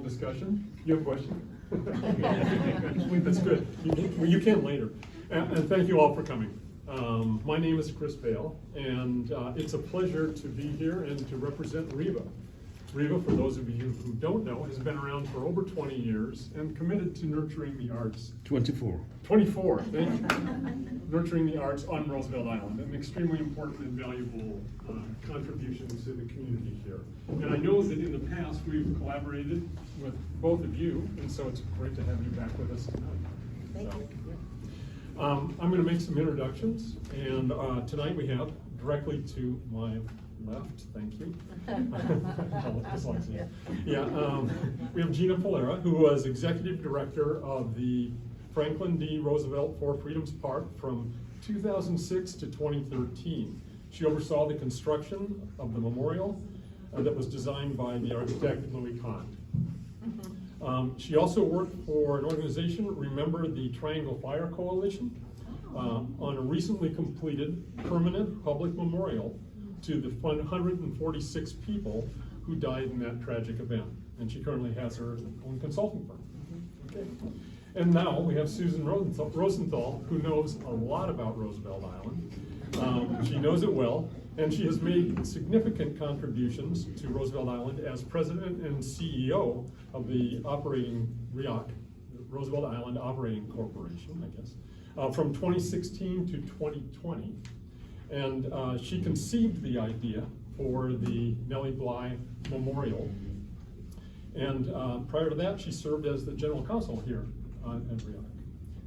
discussion. You have a question? That's good. You can later. And thank you all for coming. My name is Chris Vail, and it's a pleasure to be here and to represent RIVAA. RIVAA, for those of you who don't know, has been around for over 20 years and committed to nurturing the arts. 24. 24, thank you. Nurturing the arts on Roosevelt Island, an extremely important and valuable contribution to the community here. And I know that in the past we've collaborated with both of you, and so it's great to have you back with us tonight. Thank you. Yeah. I'm going to make some introductions, and tonight we have directly to my left, thank you. We have Gina Pollara, who was Executive Director of the Franklin D. Roosevelt Four Freedoms Park from 2006 to 2013. She oversaw the construction of the memorial that was designed by the architect Louis Kahn. She also worked for an organization, Remember the Triangle Fire Coalition, on a recently completed permanent public memorial to the 146 people who died in that tragic event. And she currently has her own consulting firm. Okay. And now we have Susan Rosenthal, who knows a lot about Roosevelt Island. She knows it well, and she has made significant contributions to Roosevelt Island as president and CEO of the operating RIVAA, Roosevelt Island Operating Corporation, I guess, from 2016 to 2020. And she conceived the idea for the Nellie Bly Memorial. And prior to that, she served as the general counsel here at RIVAA.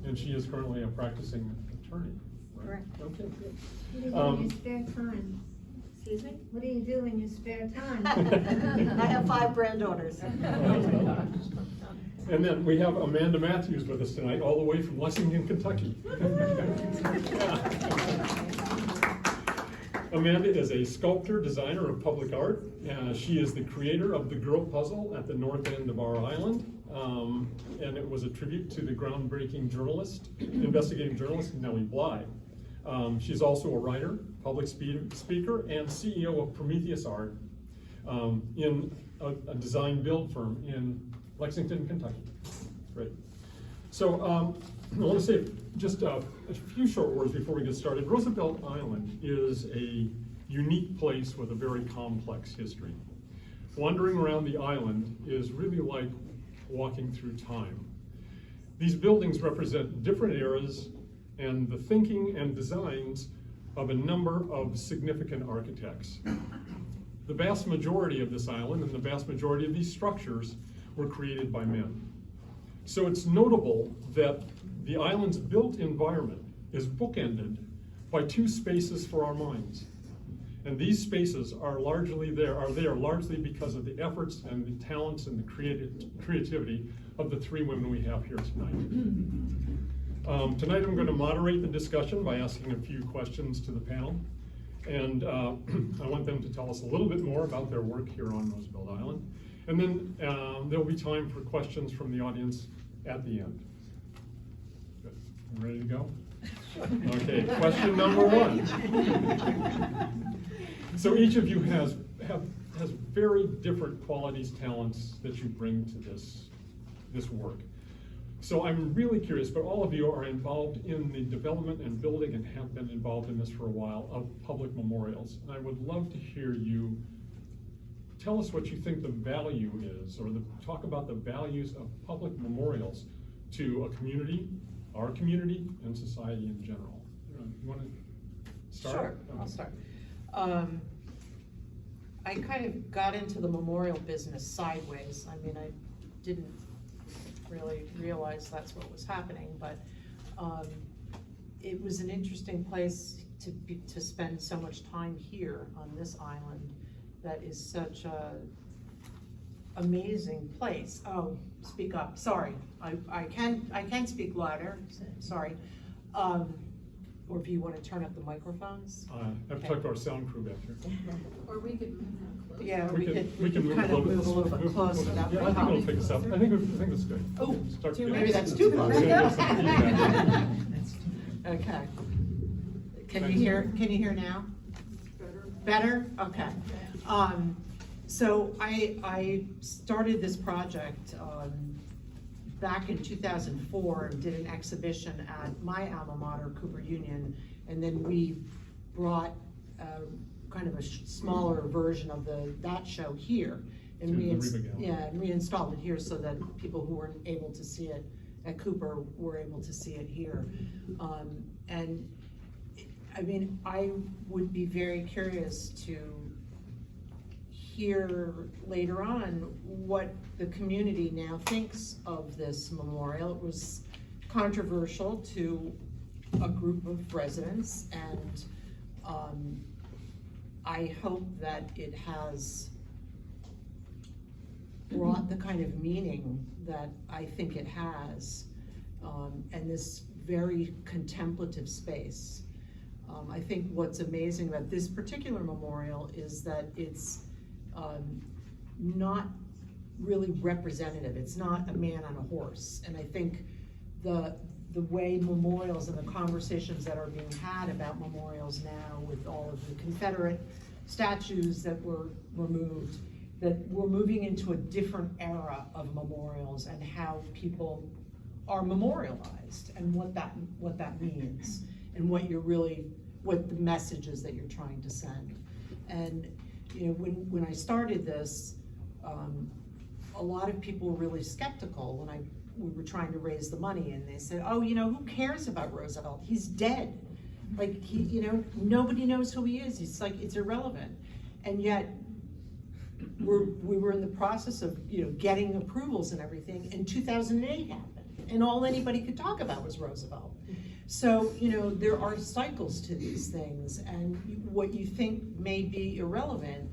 And she is currently a practicing attorney. Right? Correct. Okay, good. What do you do in your spare time? Excuse me? What do you do in your spare time? I have 5 granddaughters. And then we have Amanda Matthews with us tonight, all the way from Lexington, Kentucky. Amanda is a sculptor, designer of public art. She is the creator of the Girl Puzzle at the north end of our island. And it was a tribute to the groundbreaking journalist, investigative journalist, Nellie Bly. She's also a writer, public speaker, and CEO of Prometheus Art in a design build firm in Lexington, Kentucky. Great. So I want to say just a few short words before we get started. Roosevelt Island is a unique place with a very complex history. Wandering around the island is really like walking through time. These buildings represent different eras and the thinking and designs of a number of significant architects. The vast majority of this island and the vast majority of these structures were created by men. So it's notable that the island's built environment is bookended by 2 spaces for our minds. And these spaces are there largely because of the efforts and the talents and the creativity of the 3 women we have here tonight. Tonight I'm going to moderate the discussion by asking a few questions to the panel. And I want them to tell us a little bit more about their work here on Roosevelt Island. And then there'll be time for questions from the audience at the end. Good. You ready to go? Okay, question number 1. So each of you has very different qualities, talents that you bring to this work. So I'm really curious, but all of you are involved in the development and building and have been involved in this for a while of public memorials. And I would love to hear you tell us what you think the value is, or talk about the values of public memorials to a community, our community, and society in general. You want to start? Sure, I'll start. I kind of got into the memorial business sideways. I mean, I didn't really realize that's what was happening, but it was an interesting place to spend so much time here on this island that is such a amazing place. Oh, speak up, sorry. I can speak louder, sorry. Or if you want to turn up the microphones. I've talked to our sound crew back here. Or we could move that closer. Yeah, We can move kind a of little bit. move a little bit closer. Yeah, I think we'll pick this up. I think that's good. Oh, Start maybe that's too close. Yeah. Okay. Can you hear now? Better? Okay. So I started this project back in 2004 and did an exhibition at my alma mater, Cooper Union, and then we brought kind of a smaller version of that show here. And To the RIVAA Gallery. yeah, and reinstalled it here so that people who weren't able to see it at Cooper were able to see it here. And I mean, I would be very curious to hear later on what the community now thinks of this memorial. It was controversial to a group of residents, and I hope that it has brought the kind of meaning that I think it has, and this very contemplative space. I think what's amazing about this particular memorial is that it's not really representative. It's not a man on a horse. And I think the way memorials and the conversations that are being had about memorials now, with all of the Confederate statues that were removed, that we're moving into a different era of memorials and how people are memorialized, and what that means, and what the message is that you're trying to send. And you know, when I started this, a lot of people were really skeptical when we were trying to raise the money, and they said, oh, you know, who cares about Roosevelt? He's dead. Like, you know, nobody knows who he is. It's like, it's irrelevant. And yet, we were in the process of, you know, getting approvals and everything, and 2008 happened, and all anybody could talk about was Roosevelt. So, you know, there are cycles to these things, and what you think may be irrelevant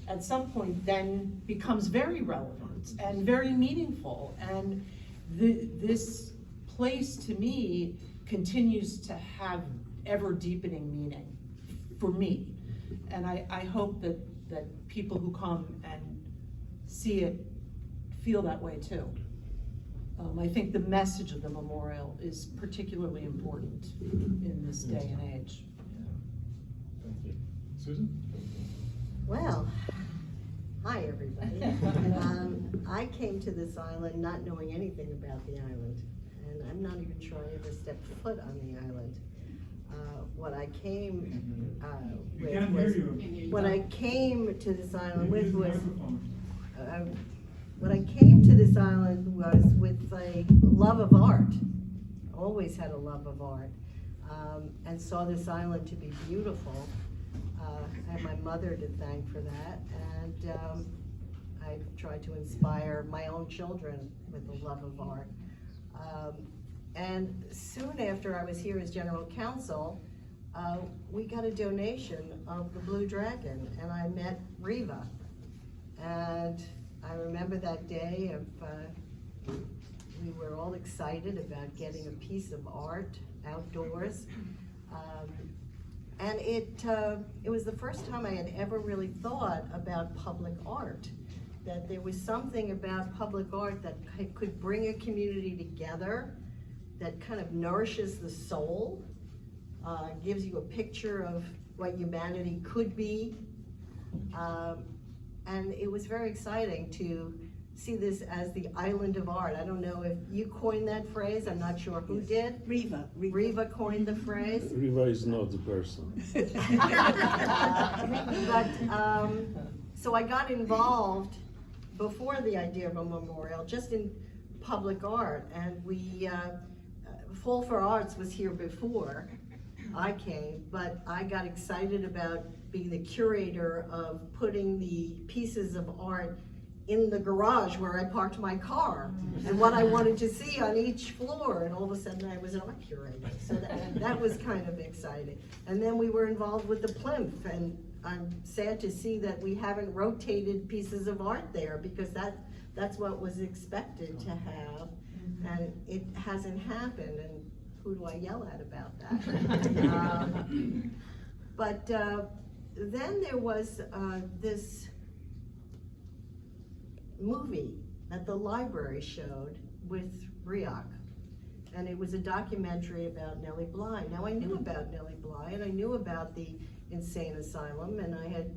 at some point then becomes very relevant and very meaningful. And this place, to me, continues to have ever deepening meaning for me. And I hope that people who come and see it feel that way too. I think the message of the memorial is particularly important in this day and age. Thank you. Susan? Well, hi, everybody. I came to this island not knowing anything about the island, and I'm not even sure I ever stepped foot on the island. What I came with was, what I came to this island with was, what I came to this island was with a love of art. Always had a love of art, and saw this island to be beautiful. I have my mother to thank for that, and I tried to inspire my own children with the love of art. And soon after I was here as general counsel, we got a donation of the Blue Dragon, and I met RIVAA. And I remember that day of, we were all excited about getting a piece of art outdoors. And it was the first time I had ever really thought about public art, that there was something about public art that could bring a community together, that kind of nourishes the soul, gives you a picture of what humanity could be. And it was very exciting to see this as the island of art. I don't know if you coined that phrase, I'm not sure who did. RIVAA coined the phrase. RIVAA is not the person. So I got involved before the idea of a memorial, just in public art, and we, Fall for Arts was here before I came, but I got excited about being the curator of putting the pieces of art in the garage where I parked my car, and what I wanted to see on each floor, and all of a sudden I was an art curator. So that was kind of exciting. And then we were involved with the plinth, and I'm sad to see that we haven't rotated pieces of art there, because that's what was expected to have, and it hasn't happened, and who do I yell at about that? But then there was this movie that the library showed with RIVAA, and it was a documentary about Nellie Bly. Now, I knew about Nellie Bly, and I knew about the insane asylum, and I had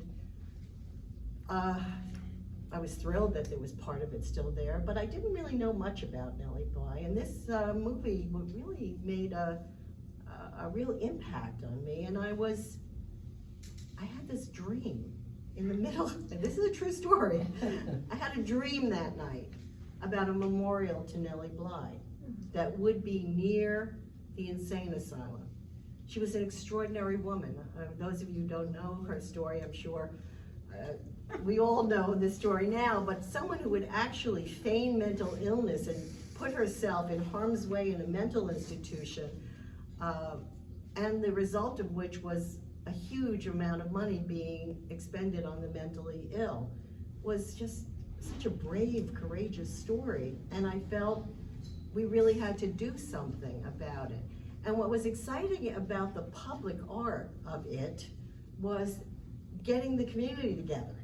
I was thrilled that there was part of it still there, but I didn't really know much about Nellie Bly, and this movie really made a real impact on me, and I had this dream in the middle, and this is a true story. I had a dream that night about a memorial to Nellie Bly that would be near the insane asylum. She was an extraordinary woman. Those of you who don't know her story, I'm sure we all know this story now, but someone who would actually feign mental illness and put herself in harm's way in a mental institution, and the result of which was a huge amount of money being expended on the mentally ill, was just such a brave, courageous story. And I felt we really had to do something about it. And what was exciting about the public art of it was getting the community together.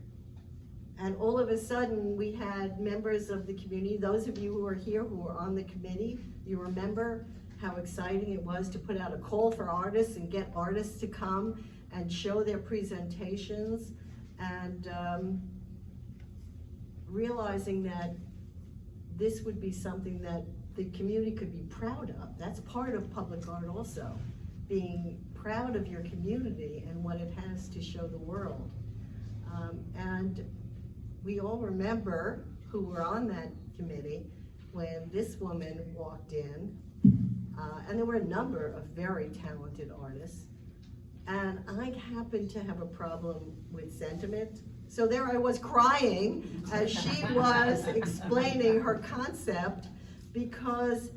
And all of a sudden, we had members of the community. Those of you who are here who were on the committee, you remember how exciting it was to put out a call for artists and get artists to come and show their presentations, and realizing that this would be something that the community could be proud of. That's part of public art also, being proud of your community and what it has to show the world. And we all remember, who were on that committee, when this woman walked in, and there were a number of very talented artists, and I happened to have a problem with sentiment. So there I was crying as she was explaining her concept, because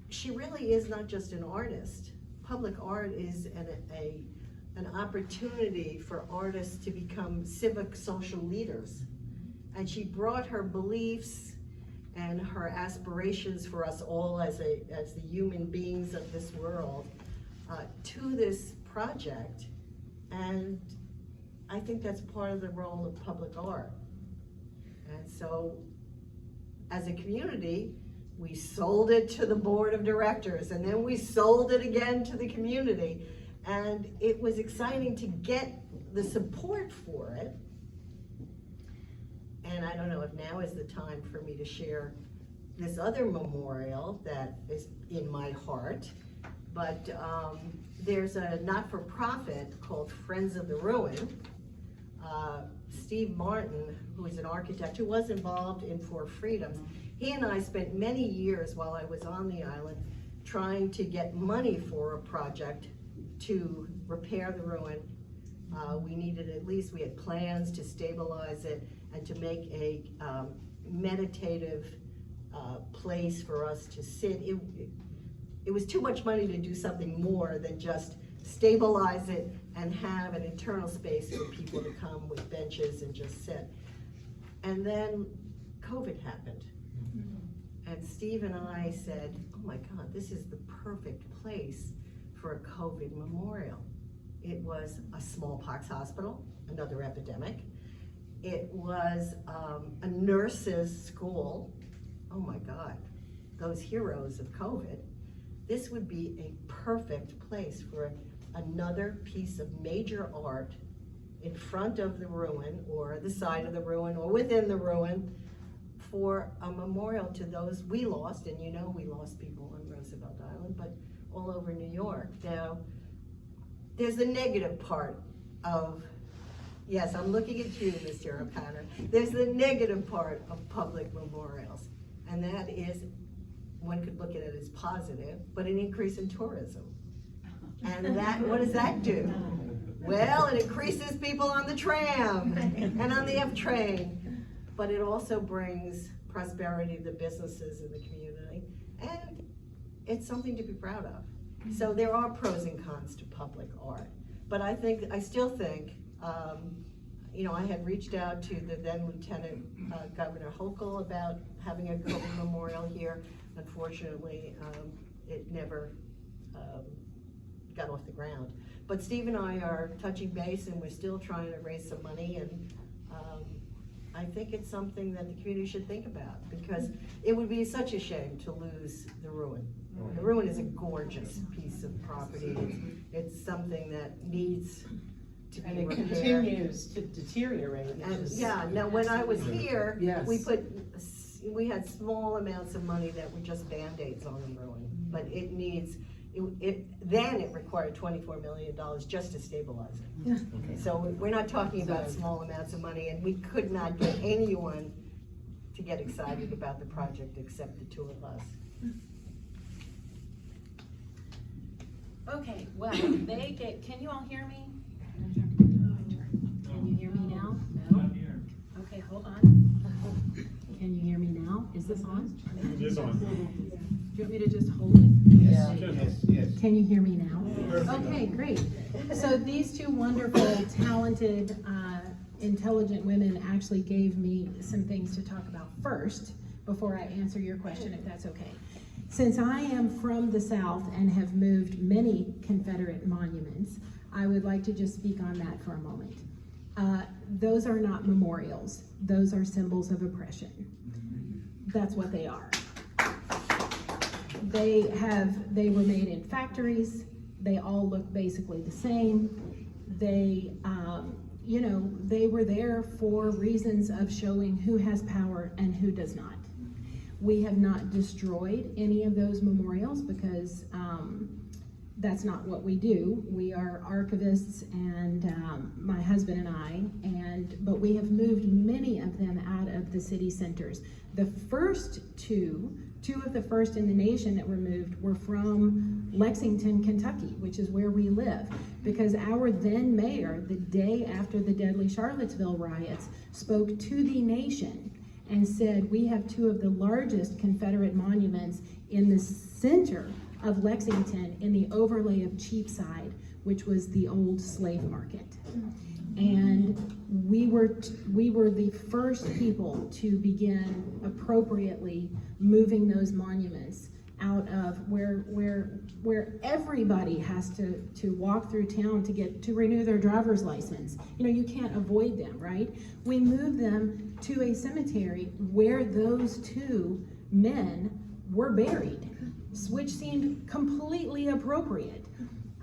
she really is not just an artist. Public art is an opportunity for artists to become civic social leaders. And she brought her beliefs and her aspirations for us all as the human beings of this world to this project. And I think that's part of the role of public art. And so, as a community, we sold it to the board of directors, and then we sold it again to the community. And it was exciting to get the support for it. And I don't know if now is the time for me to share this other memorial that is in my heart, but there's a not-for-profit called Friends of the Ruin. Steve Martin, who is an architect who was involved in For Freedoms, he and I spent many years while I was on the island trying to get money for a project to repair the ruin. We had plans to stabilize it and to make a meditative place for us to sit. It was too much money to do something more than just stabilize it and have an internal space for people to come with benches and just sit. And then COVID happened. And Steve and I said, oh my God, this is the perfect place for a COVID memorial. It was a smallpox hospital, another epidemic. It was a nurses' school. Oh my God, those heroes of COVID. This would be a perfect place for another piece of major art in front of the ruin, or the side of the ruin, or within the ruin, for a memorial to those we lost. And you know, we lost people on Roosevelt Island, but all over New York. Now, there's the negative part of, yes, I'm looking at you, Mr. O'Connor. There's the negative part of public memorials, and that is, one could look at it as positive, but an increase in tourism. And that, what does that do? Well, it increases people on the tram and on the F train, but it also brings prosperity to the businesses in the community, and it's something to be proud of. So there are pros and cons to public art, but I still think, I had reached out to the then Lieutenant Governor Hochul about having a COVID memorial here. Unfortunately, it never got off the ground. But Steve and I are touching base, and we're still trying to raise some money, and I think it's something that the community should think about, because it would be such a shame to lose the ruin. The ruin is a gorgeous piece of property. It's something that needs to be And it repaired. Continues to deteriorate, which And, is. yeah, now when I was here, Yes. we had small amounts of money that were just Band-Aids on the ruin. But it needs, then it required $24 million just to stabilize it. Okay. So we're not talking about small amounts of money, and we could not get anyone to get excited about the project except the two of us. Okay, well, can you all hear me? Can you hear me now? No? Okay, hold on. Can you hear me now? Is this on? It is on. Do you want me to just hold it? Yeah. Yes. Can you hear me now? Perfect. Okay, great. So these two wonderful, talented, intelligent women actually gave me some things to talk about first, before I answer your question, if that's okay. Since I am from the South and have moved many Confederate monuments, I would like to just speak on that for a moment. Those are not memorials. Those are symbols of oppression. That's what they are. They were made in factories. They all look basically the same. They were there for reasons of showing who has power and who does not. We have not destroyed any of those memorials because that's not what we do. We are archivists, and my husband and I, but we have moved many of them out of the city centers. The first two of the first in the nation that were moved were from Lexington, Kentucky, which is where we live, because our then mayor, the day after the deadly Charlottesville riots, spoke to the nation and said, we have two of the largest Confederate monuments in the center of Lexington in the overlay of Cheapside, which was the old slave market. And we were the first people to begin appropriately moving those monuments out of where everybody has to walk through town to renew their driver's license. You can't avoid them, right? We moved them to a cemetery where those two men were buried, which seemed completely appropriate.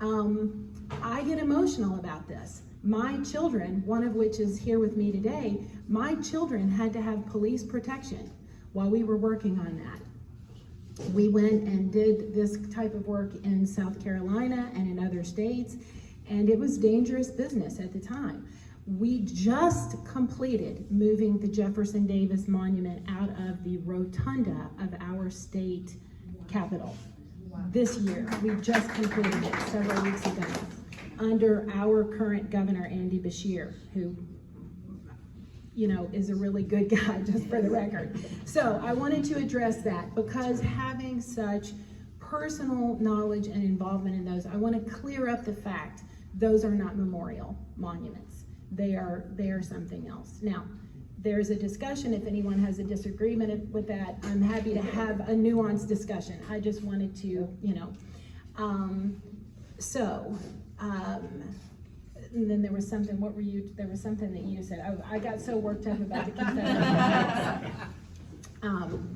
I get emotional about this. My children, one of which is here with me today, my children had to have police protection while we were working on that. We went and did this type of work in South Carolina and in other states, and it was dangerous business at the time. We just completed moving the Jefferson Davis Monument out of the rotunda of our state capitol. This year, we just completed it several weeks ago under our current governor, Andy Beshear, who is a really good guy, just for the record. So I wanted to address that because having such personal knowledge and involvement in those, I want to clear up the fact those are not memorial monuments. They are something else. Now, there's a discussion. If anyone has a disagreement with that, I'm happy to have a nuanced discussion. I just wanted to, and then there was something, there was something that you said. I got so worked up about the Confederate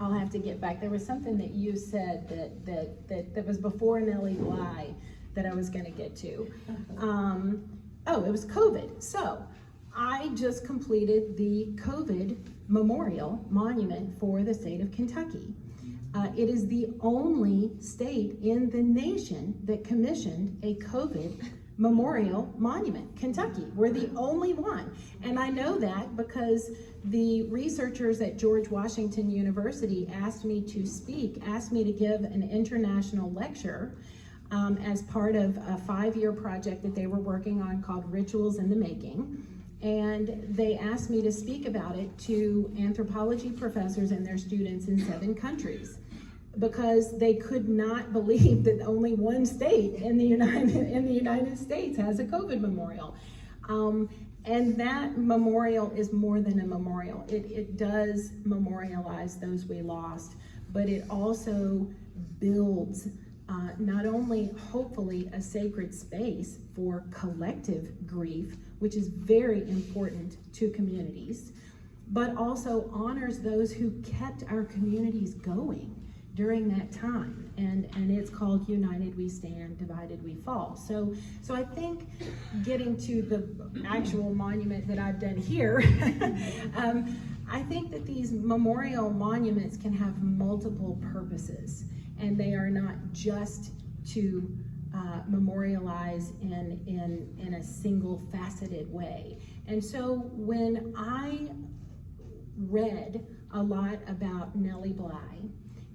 I'll have to get back. There was something that you said that was before Nellie Bly that I was gonna get to. It was COVID. So I just completed the COVID memorial monument for the state of Kentucky. It is the only state in the nation that commissioned a COVID memorial monument. Kentucky, we're the only one. And I know that because the researchers at George Washington University asked me to give an international lecture as part of a 5-year project that they were working on called Rituals in the Making. And they asked me to speak about it to anthropology professors and their students in 7 countries, because they could not believe that only one state in the United States has a COVID memorial. And that memorial is more than a memorial. It does memorialize those we lost, but it also builds not only hopefully a sacred space for collective grief, which is very important to communities, but also honors those who kept our communities going during that time, and it's called United We Stand, Divided We Fall. So I think getting to the actual monument that I've done here, I think that these memorial monuments can have multiple purposes, and they are not just to memorialize in a single faceted way. And so when I read a lot about Nellie Bly,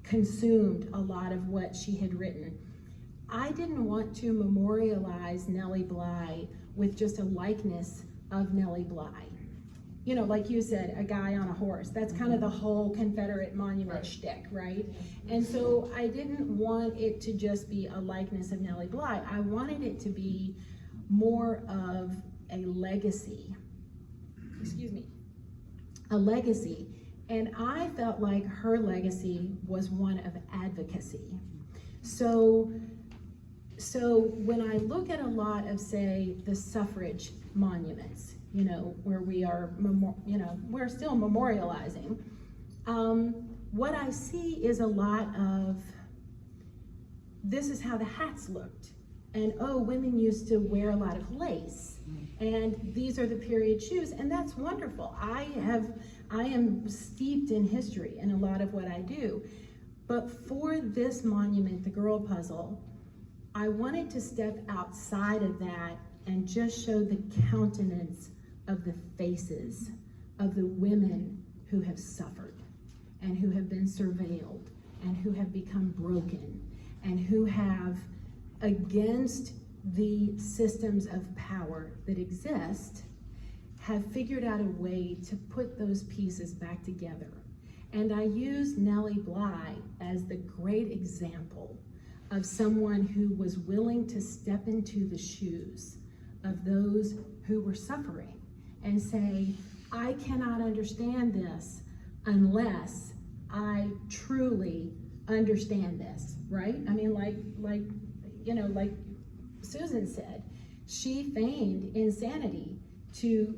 consumed a lot of what she had written, I didn't want to memorialize Nellie Bly with just a likeness of Nellie Bly. You know, like you said, a guy on a horse. That's kind of the whole Confederate monument shtick, right? And so I didn't want it to just be a likeness of Nellie Bly. I wanted it to be more of a legacy. Excuse me. A legacy. And I felt like her legacy was one of advocacy. So when I look at a lot of, say, the suffrage monuments, you know, where we are, we're still memorializing, what I see is a lot of, this is how the hats looked. And oh, women used to wear a lot of lace. And these are the period shoes, and that's wonderful. I am steeped in history in a lot of what I do. But for this monument, the girl puzzle, I wanted to step outside of that and just show the countenance of the faces of the women who have suffered and who have been surveilled and who have become broken and who have, against the systems of power that exist, have figured out a way to put those pieces back together. And I use Nellie Bly as the great example of someone who was willing to step into the shoes of those who were suffering and say, I cannot understand this unless I truly understand this, right? I mean, like Susan said, she feigned insanity to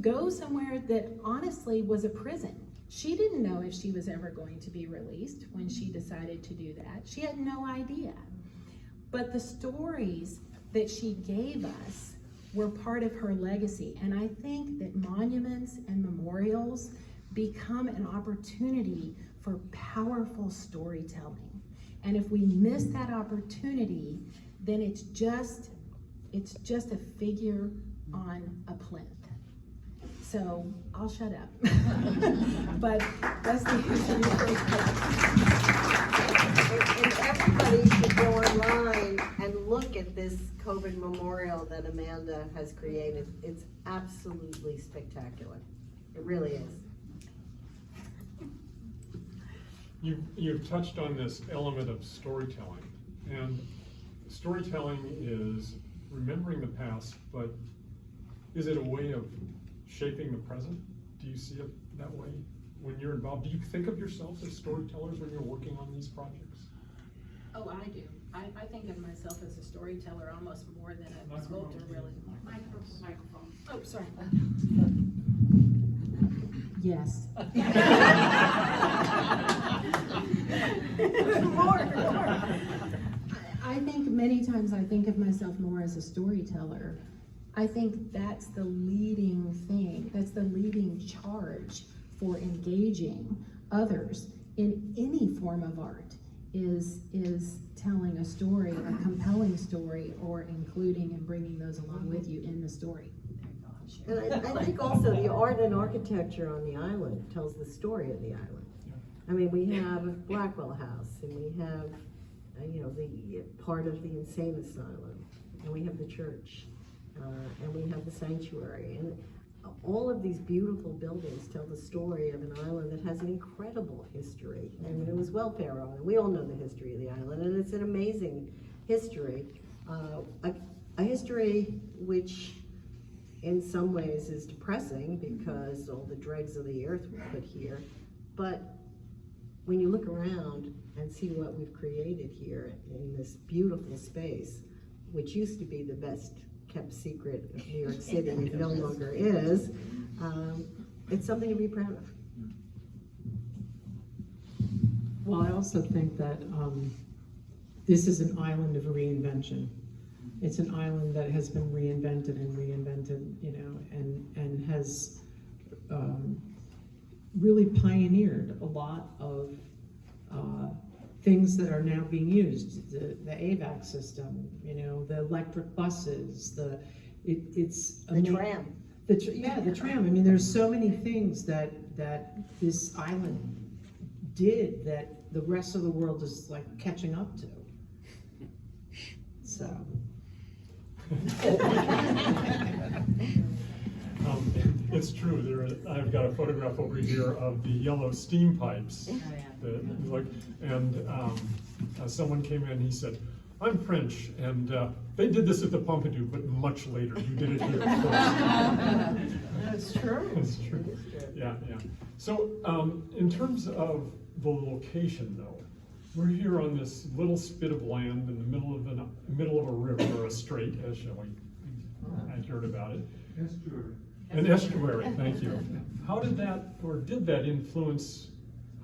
go somewhere that honestly was a prison. She didn't know if she was ever going to be released when she decided to do that. She had no idea. But the stories that she gave us were part of her legacy. And I think that monuments and memorials become an opportunity for powerful storytelling. And if we miss that opportunity, then it's just a figure on a plinth. So I'll shut up. But that's the And everybody should go online and look at this COVID memorial that Amanda has created. It's absolutely spectacular. It really is. You've touched on this element of storytelling, and storytelling is remembering the past, but is it a way of shaping the present? Do you see it that way when you're involved? Do you think of yourselves as storytellers when you're working on these projects? Oh, I do. I think of myself as a storyteller almost more than a sculptor, really. Microphone. Oh, sorry. yes. I think many times I think of myself more as a storyteller. I think that's the leading thing, that's the leading charge for engaging others in any form of art is telling a story, a compelling story, or including and bringing those along with you in the story. And I think also the art and architecture on the island tells the story of the island. I mean, we have Blackwell House, and we have, the part of the insane asylum, and we have the church, and we have the sanctuary, and all of these beautiful buildings tell the story of an island that has an incredible history, and it was welfare island. We all know the history of the island, and it's an amazing history, a history which in some ways is depressing because all the dregs of the earth were put here, but when you look around and see what we've created here in this beautiful space, which used to be the best kept secret of New York City, it no longer is, it's something to be proud of. Well, I also think that this is an island of reinvention. It's an island that has been reinvented and reinvented, you know, and has really pioneered a lot of things that are now being used. The AVAC system, you know, the electric buses, it's The tram. The tram. I mean, there's so many things that this island did that the rest of the world is like catching up to. So. It's true, I've got a photograph over here of the yellow steam pipes. Someone came in, he said, "I'm French, and they did this at the Pompidou, but much later. You did it here first." That's true. It's true. Yeah. So, in terms of the location, though, we're here on this little spit of land in the middle of a river, or a strait, as Shelley had heard about it. Estuary. An estuary, thank you. How did that, or did that influence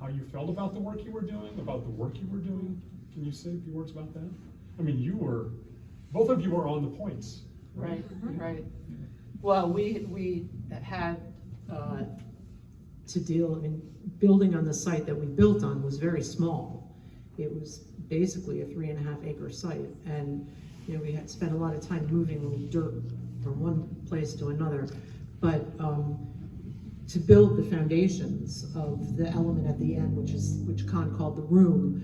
how you felt about the work you were doing, about the work you were doing? Can you say a few words about that? I mean, both of you were on the points. Right. Well, we had to deal, I mean, building on the site that we built on was very small. It was basically a 3.5 acre site, and you know, we had spent a lot of time moving little dirt from one place to another. But to build the foundations of the element at the end, which Con called the room,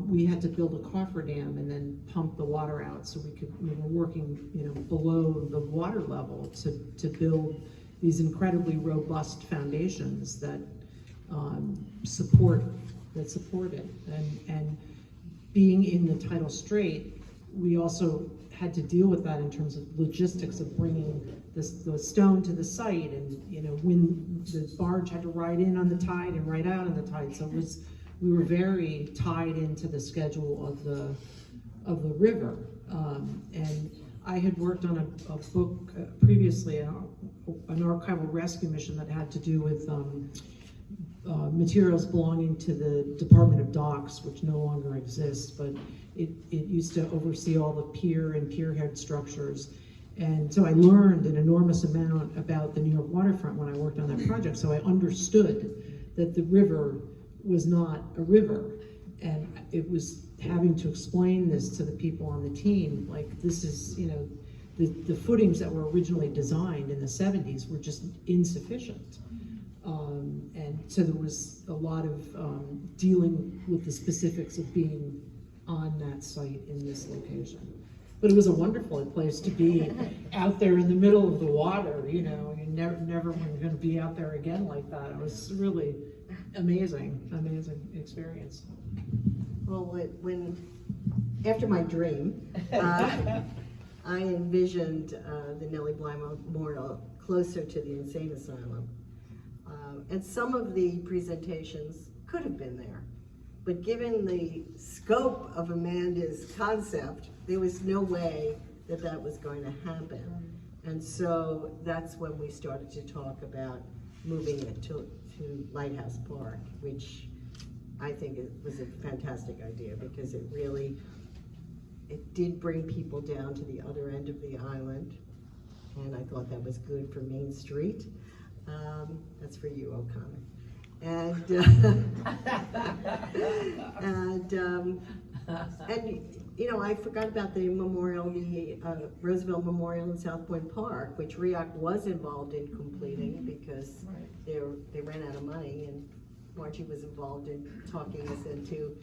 we had to build a cofferdam and then pump the water out, so we were working, you know, below the water level to build these incredibly robust foundations that support it. And being in the tidal strait, we also had to deal with that in terms of logistics of bringing the stone to the site, and you know, when the barge had to ride in on the tide and ride out on the tide. So we were very tied into the schedule of the river. And I had worked on a book previously, an archival rescue mission that had to do with materials belonging to the Department of Docks, which no longer exists, but it used to oversee all the pier and pierhead structures. And so I learned an enormous amount about the New York waterfront when I worked on that project. So I understood that the river was not a river. And it was having to explain this to the people on the team, like, this is, you know, the footings that were originally designed in the 70s were just insufficient. And so there was a lot of dealing with the specifics of being on that site in this location. But it was a wonderful place to be, out there in the middle of the water, you know, you never were going to be out there again like that. It was really amazing experience. Well, after my dream, I envisioned the Nellie Bly Memorial closer to the insane asylum. And some of the presentations could have been there. But given the scope of Amanda's concept, there was no way that was going to happen. And so that's when we started to talk about moving it to Lighthouse Park, which I think it was a fantastic idea, because it did bring people down to the other end of the island. And I thought that was good for Main Street. That's for you, O'Connor. And you know, I forgot about the memorial, the Roosevelt Memorial in South Point Park, which RIVAA was involved in completing because they ran out of money, and Margie was involved in talking us into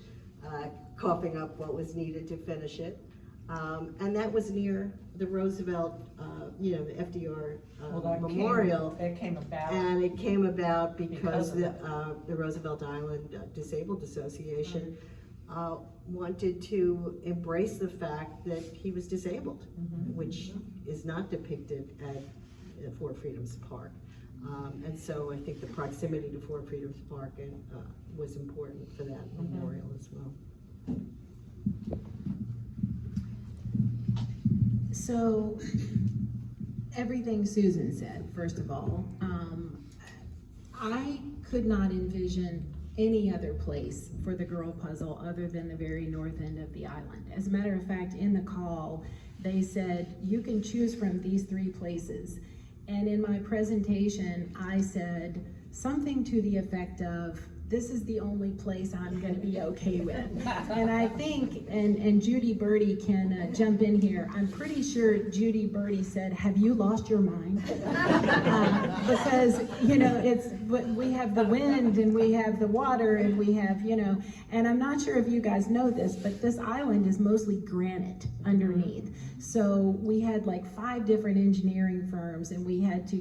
coughing up what was needed to finish it. And that was near the Roosevelt, you know, the FDR memorial. It came about. And it came about because the Roosevelt Island Disabled Association wanted to embrace the fact that he was disabled, which is not depicted at Fort Freedom's Park. And so I think the proximity to Fort Freedom's Park was important for that memorial as well. So, everything Susan said, first of all, I could not envision any other place for the girl puzzle other than the very north end of the island. As a matter of fact, in the call, they said, you can choose from these 3 places. And in my presentation, I said something to the effect of, this is the only place I'm gonna be okay with. And I think, and Judy Birdie can jump in here, I'm pretty sure Judy Birdie said, have you lost your mind? Because, you know, we have the wind and we have the water and we have, you know, and I'm not sure if you guys know this, but this island is mostly granite underneath. So we had like 5 different engineering firms, and we had to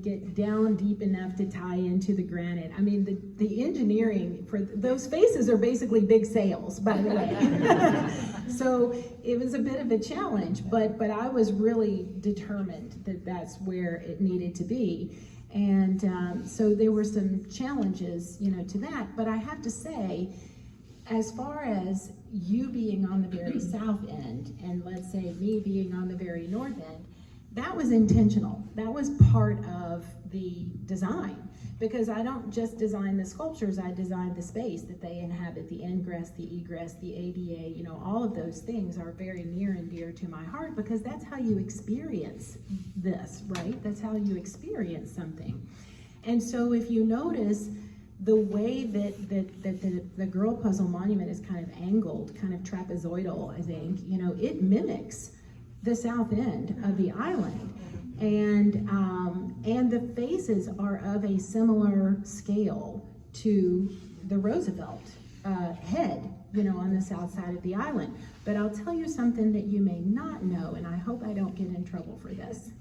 get down deep enough to tie into the granite. I mean, the engineering for those faces are basically big sails, by the way. So it was a bit of a challenge, but I was really determined that that's where it needed to be. And so there were some challenges, you know, to that. But I have to say, as far as you being on the very south end, and let's say me being on the very north end, that was intentional. That was part of the design, because I don't just design the sculptures, I design the space that they inhabit, the ingress, the egress, the ADA, you know, all of those things are very near and dear to my heart, because that's how you experience this, right? That's how you experience something. And so if you notice, the way that the girl puzzle monument is kind of angled, kind of trapezoidal, I think, you know, it mimics the south end of the island. And the faces are of a similar scale to the Roosevelt head, you know, on the south side of the island. But I'll tell you something that you may not know, and I hope I don't get in trouble for this.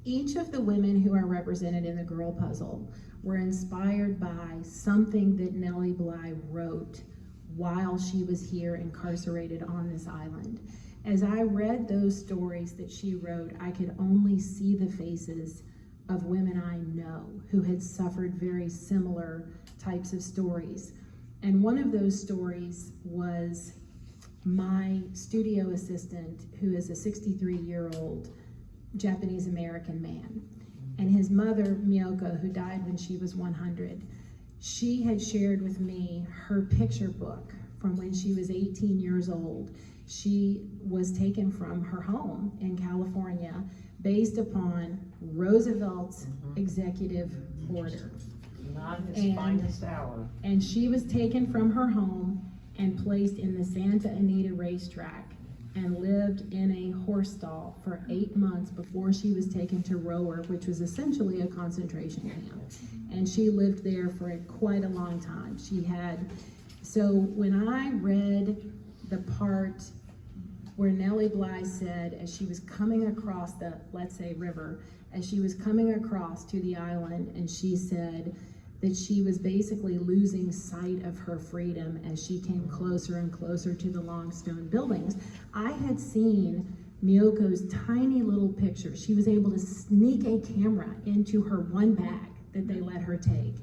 Each of the women who are represented in the girl puzzle were inspired by something that Nellie Bly wrote while she was here incarcerated on this island. As I read those stories that she wrote, I could only see the faces of women I know who had suffered very similar types of stories. And one of those stories was my studio assistant, who is a 63-year-old Japanese American man. And his mother, Miyoko, who died when she was 100, she had shared with me her picture book from when she was 18 years old. She was taken from her home in California based upon Roosevelt's executive order. Not his finest hour. And she was taken from her home and placed in the Santa Anita racetrack and lived in a horse stall for 8 months before she was taken to Rower, which was essentially a concentration camp. And she lived there for quite a long time. So when I read the part where Nellie Bly said, as she was coming across the, let's say, river, as she was coming across to the island, and she said that she was basically losing sight of her freedom as she came closer and closer to the long stone buildings. I had seen Miyoko's tiny little picture. She was able to sneak a camera into her one bag that they let her take.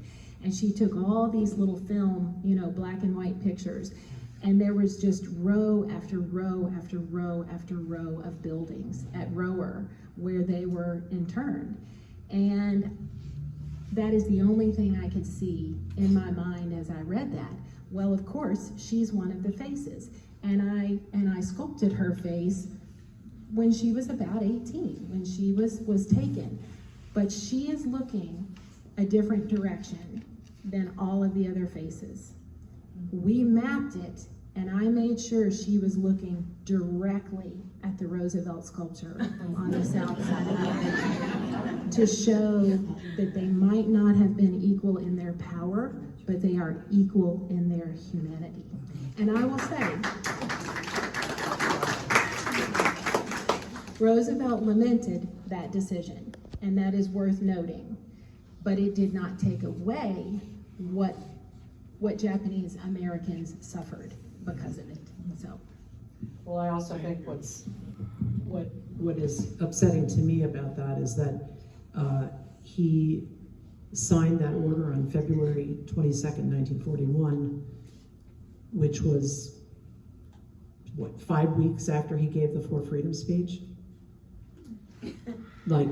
And she took all these little film, you know, black and white pictures. And there was just row after row after row after row of buildings at Rower where they were interned. And that is the only thing I could see in my mind as I read that. Well, of course, she's one of the faces. And I sculpted her face when she was about 18, when she was taken. But she is looking a different direction than all of the other faces. We mapped it, and I made sure she was looking directly at the Roosevelt sculpture on the south side of the island to show that they might not have been equal in their power, but they are equal in their humanity. And I will say, Roosevelt lamented that decision, and that is worth noting, but it did not take away what Japanese Americans suffered because of it. So, Well, I also think what is upsetting to me about that is that he signed that order on February 22nd, 1941, which was, 5 weeks after he gave the Four Freedoms speech? Like,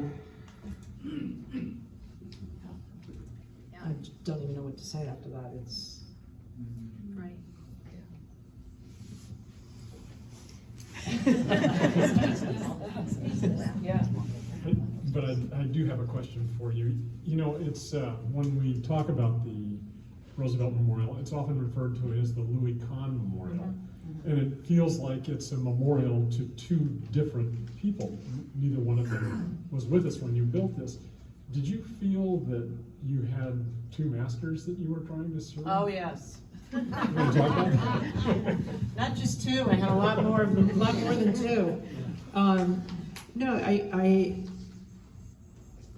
I don't even know what to say after that. It's, Right. Yeah. But I do have a question for you. You know, it's, when we talk about the Roosevelt Memorial, it's often referred to as the Louis Kahn Memorial. And it feels like it's a memorial to two different people. Neither one of them was with us when you built this. Did you feel that you had two masters that you were trying to serve? Oh, yes. You wanna talk about that? not just two, I had a lot more than two. No, I,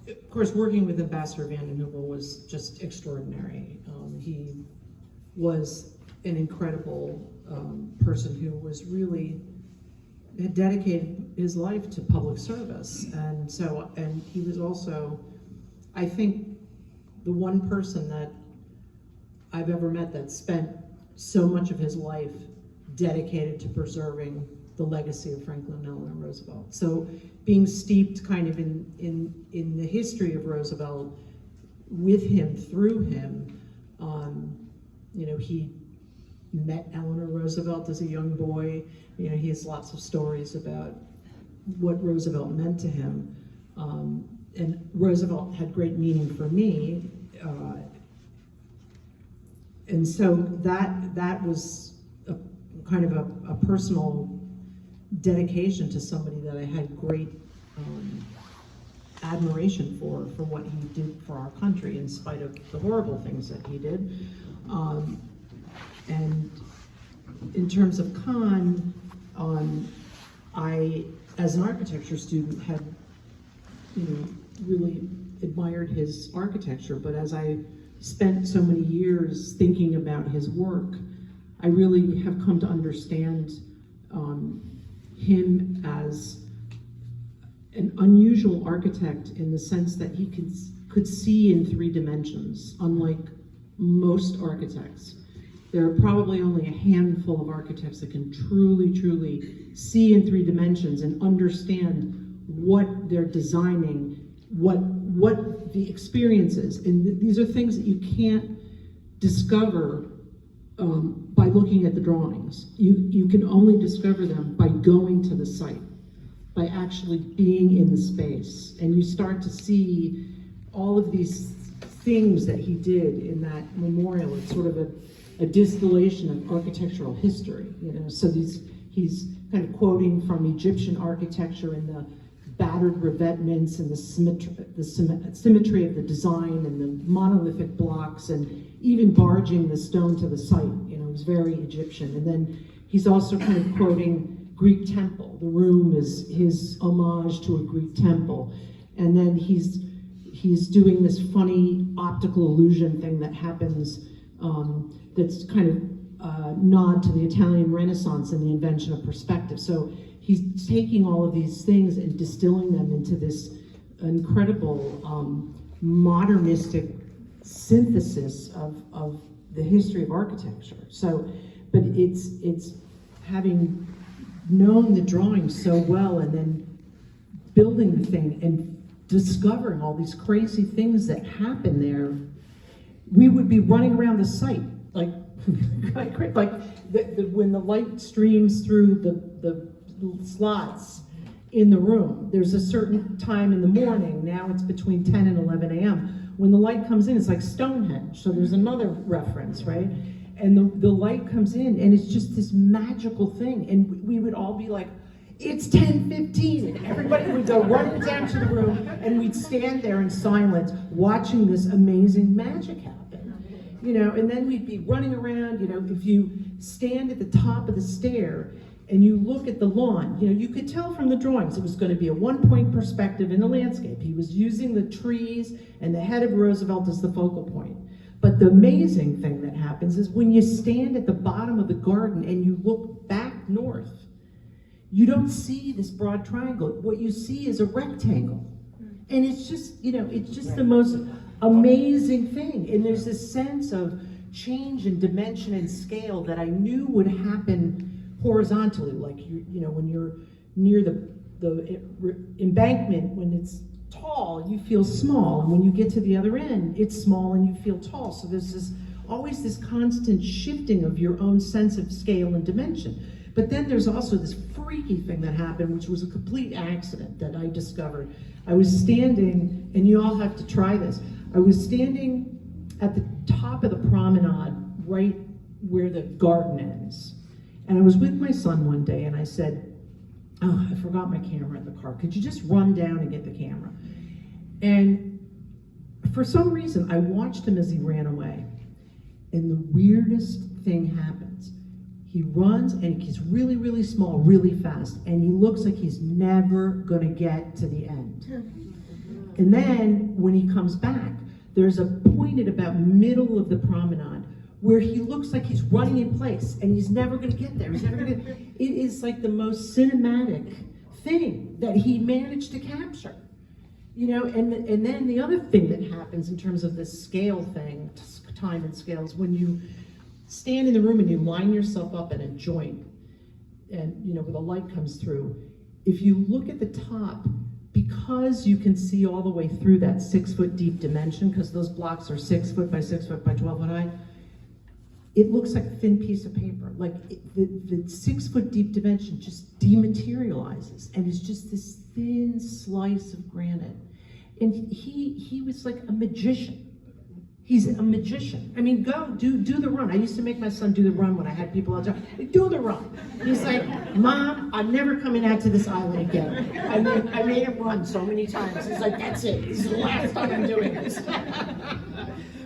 of course, working with Ambassador Vanden Heuvel was just extraordinary. He was an incredible person who was really, had dedicated his life to public service. And he was also, I think, the one person that I've ever met that spent so much of his life dedicated to preserving the legacy of Franklin and Eleanor Roosevelt. So being steeped kind of in the history of Roosevelt with him, through him, you know, he met Eleanor Roosevelt as a young boy. You know, he has lots of stories about what Roosevelt meant to him. And Roosevelt had great meaning for me. And so that was a kind of a personal dedication to somebody that I had great admiration for what he did for our country, in spite of the horrible things that he did. And in terms of Kahn, I, as an architecture student, had, you know, really admired his architecture, but as I spent so many years thinking about his work, I really have come to understand him as an unusual architect in the sense that he could see in 3 dimensions, unlike most architects. There are probably only a handful of architects that can truly see in 3 dimensions and understand what they're designing, what the experience is. And these are things that you can't discover by looking at the drawings. You can only discover them by going to the site, by actually being in the space. And you start to see all of these things that he did in that memorial. It's sort of a distillation of architectural history, you know. So he's kind of quoting from Egyptian architecture and the battered revetments and the symmetry of the design and the monolithic blocks, and even barging the stone to the site, you know, it was very Egyptian. And then he's also kind of quoting Greek temple. The room is his homage to a Greek temple. And then he's doing this funny optical illusion thing that happens, that's kind of nod to the Italian Renaissance and the invention of perspective. So he's taking all of these things and distilling them into this incredible modernistic synthesis of the history of architecture. So, but it's having known the drawings so well and then building the thing and discovering all these crazy things that happen there. We would be running around the site like when the light streams through the slots in the room. There's a certain time in the morning, now it's between 10 and 11 a.m. When the light comes in, it's like Stonehenge, so there's another reference, right? And the light comes in, and it's just this magical thing, and we would all be like, it's 10:15, and everybody would go running down to the room, and we'd stand there in silence, watching this amazing magic happen. You know, and then we'd be running around. You know, if you stand at the top of the stair and you look at the lawn, you know, you could tell from the drawings it was going to be a one-point perspective in the landscape. He was using the trees and the head of Roosevelt as the focal point. But the amazing thing that happens is when you stand at the bottom of the garden and you look back north, you don't see this broad triangle. What you see is a rectangle. And it's just, you know, it's just the most amazing thing. And there's this sense of change in dimension and scale that I knew would happen horizontally. Like, you know, when you're near the embankment, when it's tall, you feel small, and when you get to the other end, it's small and you feel tall. So there's always this constant shifting of your own sense of scale and dimension. But then there's also this freaky thing that happened, which was a complete accident that I discovered. I was standing, and you all have to try this, I was standing at the top of the promenade, right where the garden ends. And I was with my son one day, and I said, oh, I forgot my camera in the car. Could you just run down and get the camera? And for some reason, I watched him as he ran away. And the weirdest thing happens. He runs, and he's really, really small, really fast, and he looks like he's never gonna get to the end. And then, when he comes back, there's a point at about middle of the promenade where he looks like he's running in place, and he's never gonna get there. It is like the most cinematic thing that he managed to capture. You know, and then the other thing that happens in terms of this scale thing, time and scales, when you stand in the room and you line yourself up at a joint, and you know, where the light comes through, if you look at the top, because you can see all the way through that 6 foot deep dimension, because those blocks are 6 foot by 6 foot by 12 foot high, it looks like a thin piece of paper. Like the 6 foot deep dimension just dematerializes, and it's just this thin slice of granite. And he was like a magician. He's a magician. I mean, go do the run. I used to make my son do the run when I had people out there. Do the run. He's like, Mom, I'm never coming out to this island again. I made him run so many times. He's like, that's it. This is the last time I'm doing this.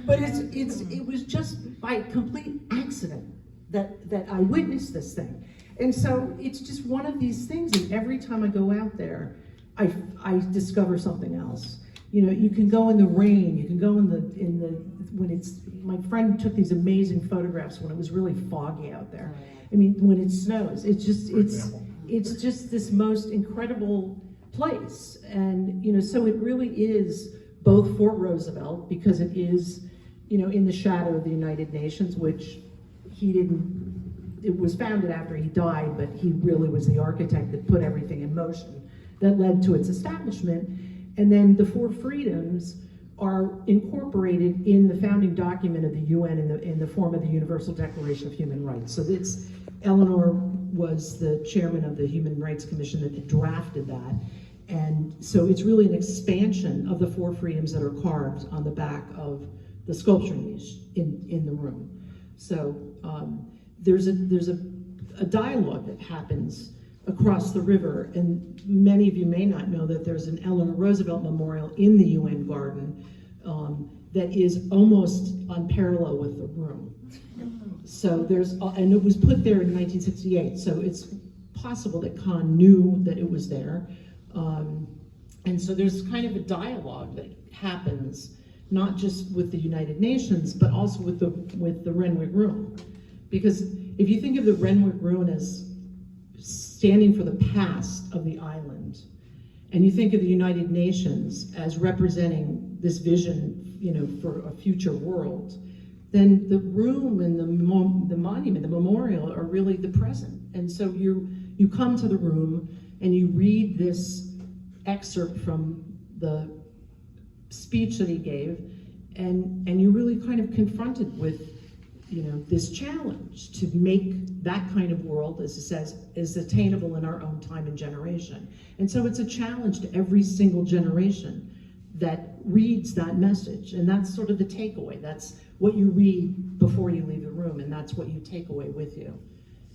But it was just by complete accident that I witnessed this thing. And so it's just one of these things, and every time I go out there, I discover something else. You know, you can go in the rain, you can go in the when it's, my friend took these amazing photographs when it was really foggy out there. I mean, when it snows, it's just this most incredible place. And, you know, so it really is both Fort Roosevelt, because it is, you know, in the shadow of the United Nations, which it was founded after he died, but he really was the architect that put everything in motion that led to its establishment. And then the 4 freedoms are incorporated in the founding document of the UN in the form of the Universal Declaration of Human Rights. So Eleanor was the chairman of the Human Rights Commission that drafted that. And so it's really an expansion of the 4 freedoms that are carved on the back of the sculpture niche in the room. So there's a dialogue that happens across the river, and many of you may not know that there's an Eleanor Roosevelt Memorial in the UN garden that is almost on parallel with the room. So and it was put there in 1968, so it's possible that Kahn knew that it was there. And so there's kind of a dialogue that happens, not just with the United Nations, but also with the Renwick Room. Because if you think of the Renwick Room as standing for the past of the island, and you think of the United Nations as representing this vision, you know, for a future world, then the room and the monument, the memorial, are really the present. And so you come to the room and you read this excerpt from the speech that he gave, and you're really kind of confronted with, you know, this challenge to make that kind of world, as it says, is attainable in our own time and generation. And so it's a challenge to every single generation that reads that message. And that's sort of the takeaway. That's what you read before you leave the room, and that's what you take away with you.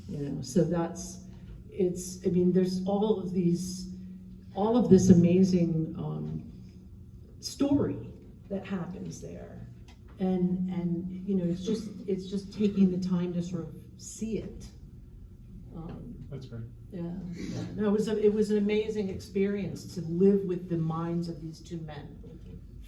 You know, so I mean, there's all of this amazing story that happens there. And you know, it's just taking the time to sort of see it. That's great. Yeah. No, it was an amazing experience to live with the minds of these 2 men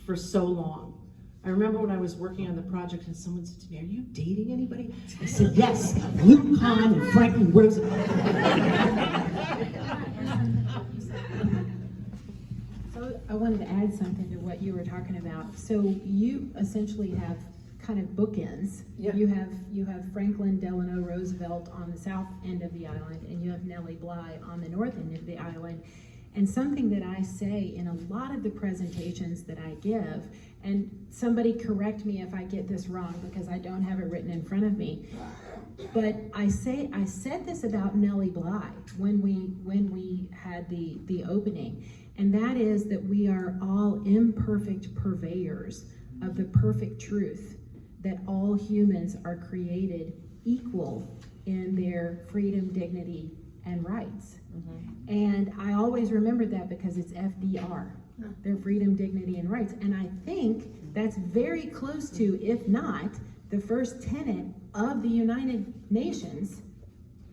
for so long. I remember when I was working on the project and someone said to me, "Are you dating anybody?" I said, "Yes, Luke Kahn and Franklin Roosevelt." So I wanted to add something to what you were talking about. So you essentially have kind of bookends. Yeah. You have Franklin Delano Roosevelt on the south end of the island, and you have Nellie Bly on the north end of the island. And something that I say in a lot of the presentations that I give, and somebody correct me if I get this wrong because I don't have it written in front of me, but I said this about Nellie Bly when we had the opening, and that is that we are all imperfect purveyors of the perfect truth that all humans are created equal in their freedom, dignity, and rights. And I always remember that because it's FDR, their freedom, dignity, and rights. And I think that's very close to, if not, the first tenet of the United Nations,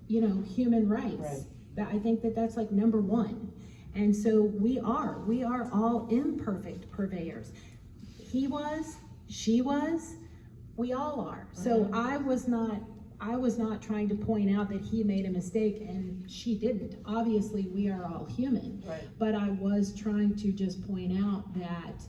human rights. Right. That I think that's like number one. And so we are all imperfect purveyors. He was, she was, we all are. So I was not trying to point out that he made a mistake and she didn't. Obviously, we are all human. Right. But I was trying to just point out that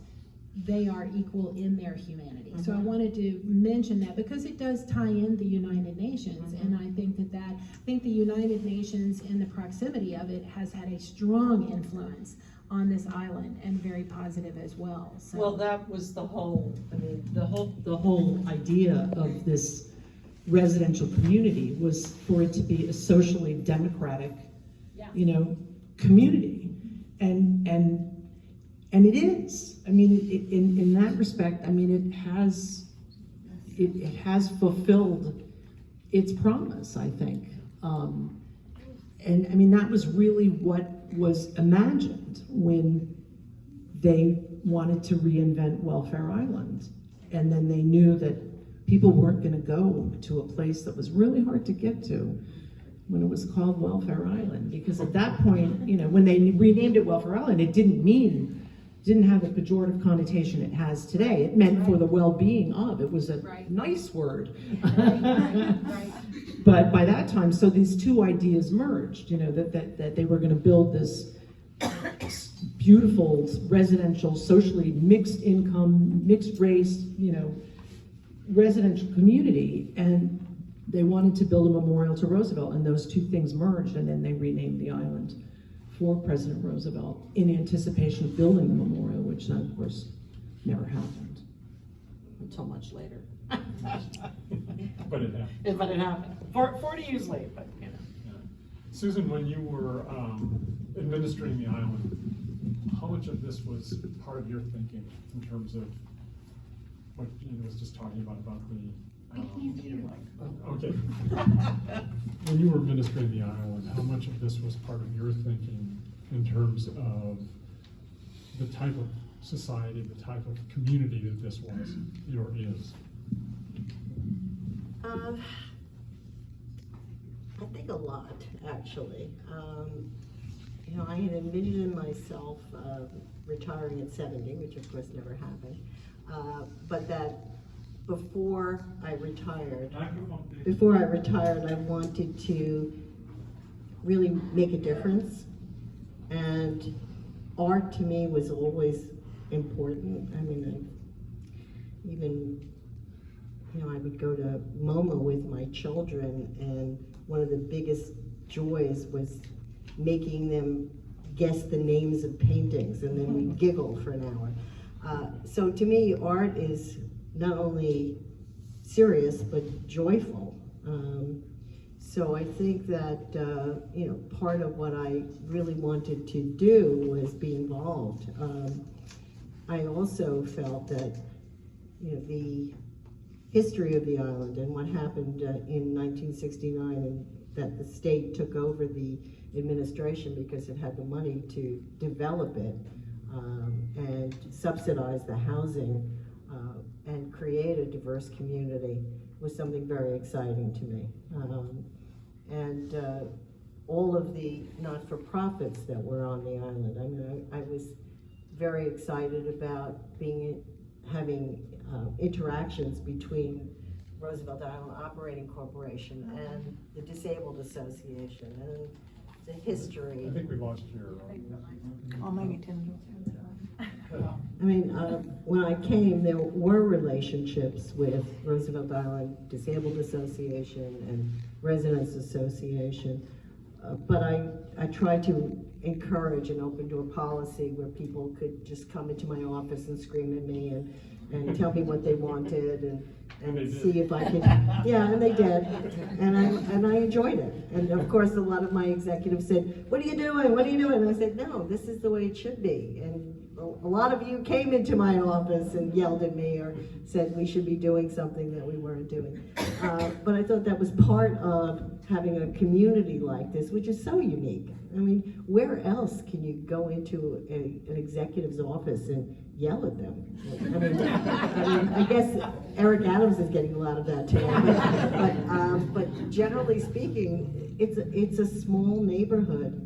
they are equal in their humanity. So I wanted to mention that because it does tie in the United Nations, and I think I think the United Nations and the proximity of it has had a strong influence on this island, and very positive as well. So. Well, that was the whole, the whole idea of this residential community was for it to be a socially democratic, community. And it is. In that respect, it has fulfilled its promise, I think. That was really what was imagined when they wanted to reinvent Welfare Island. And then they knew that people weren't going to go to a place that was really hard to get to when it was called Welfare Island. Because at that point, when they renamed it Welfare Island, it didn't have the pejorative connotation it has today. It meant for the well-being of. It was a nice word. But by that time, so these two ideas merged, that they were going to build this beautiful residential, socially mixed income, mixed race, residential community, and they wanted to build a memorial to Roosevelt, and those two things merged, and then they renamed the island for President Roosevelt in anticipation of building the memorial, which then, of course, never happened until much later. But it happened. But it happened. 40 years late, but Yeah. Susan, when you were administering the island, how much of this was part of your thinking in terms of what Gina was just talking about the okay. When you were administering the island, how much of this was part of your thinking in terms of the type of society, the type of community that this was or is? I think a lot, actually. I had envisioned myself retiring at 70, which of course never happened. But that before I retired, I wanted to really make a difference. And art to me was always important. I would go to MoMA with my children, and one of the biggest joys was making them guess the names of paintings, and then we'd giggle for an hour. So to me, art is not only serious, but joyful. So I think that, part of what I really wanted to do was be involved. I also felt that, the history of the island and what happened in 1969, and that the state took over the administration because it had the money to develop it and subsidize the housing and create a diverse community was something very exciting to me. And all of the not-for-profits that were on the island. I was very excited about having interactions between Roosevelt Island Operating Corporation and the Disabled Association and the history. I think we lost your. I'll make it 10. When I came, there were relationships with Roosevelt Island Disabled Association and Residents Association, but I tried to encourage an open door policy where people could just come into my office and scream at me and tell me what they wanted And they and did. see if I could, yeah, and they did. And I enjoyed it. And of course, a lot of my executives said, what are you doing? What are you doing? And I said, no, this is the way it should be. And a lot of you came into my office and yelled at me or said we should be doing something that we weren't doing. But I thought that was part of having a community like this, which is so unique. I mean, where else can you go into an executive's office and yell at them? I mean, I guess Eric Adams is getting a lot of that too. But generally speaking, it's a small neighborhood,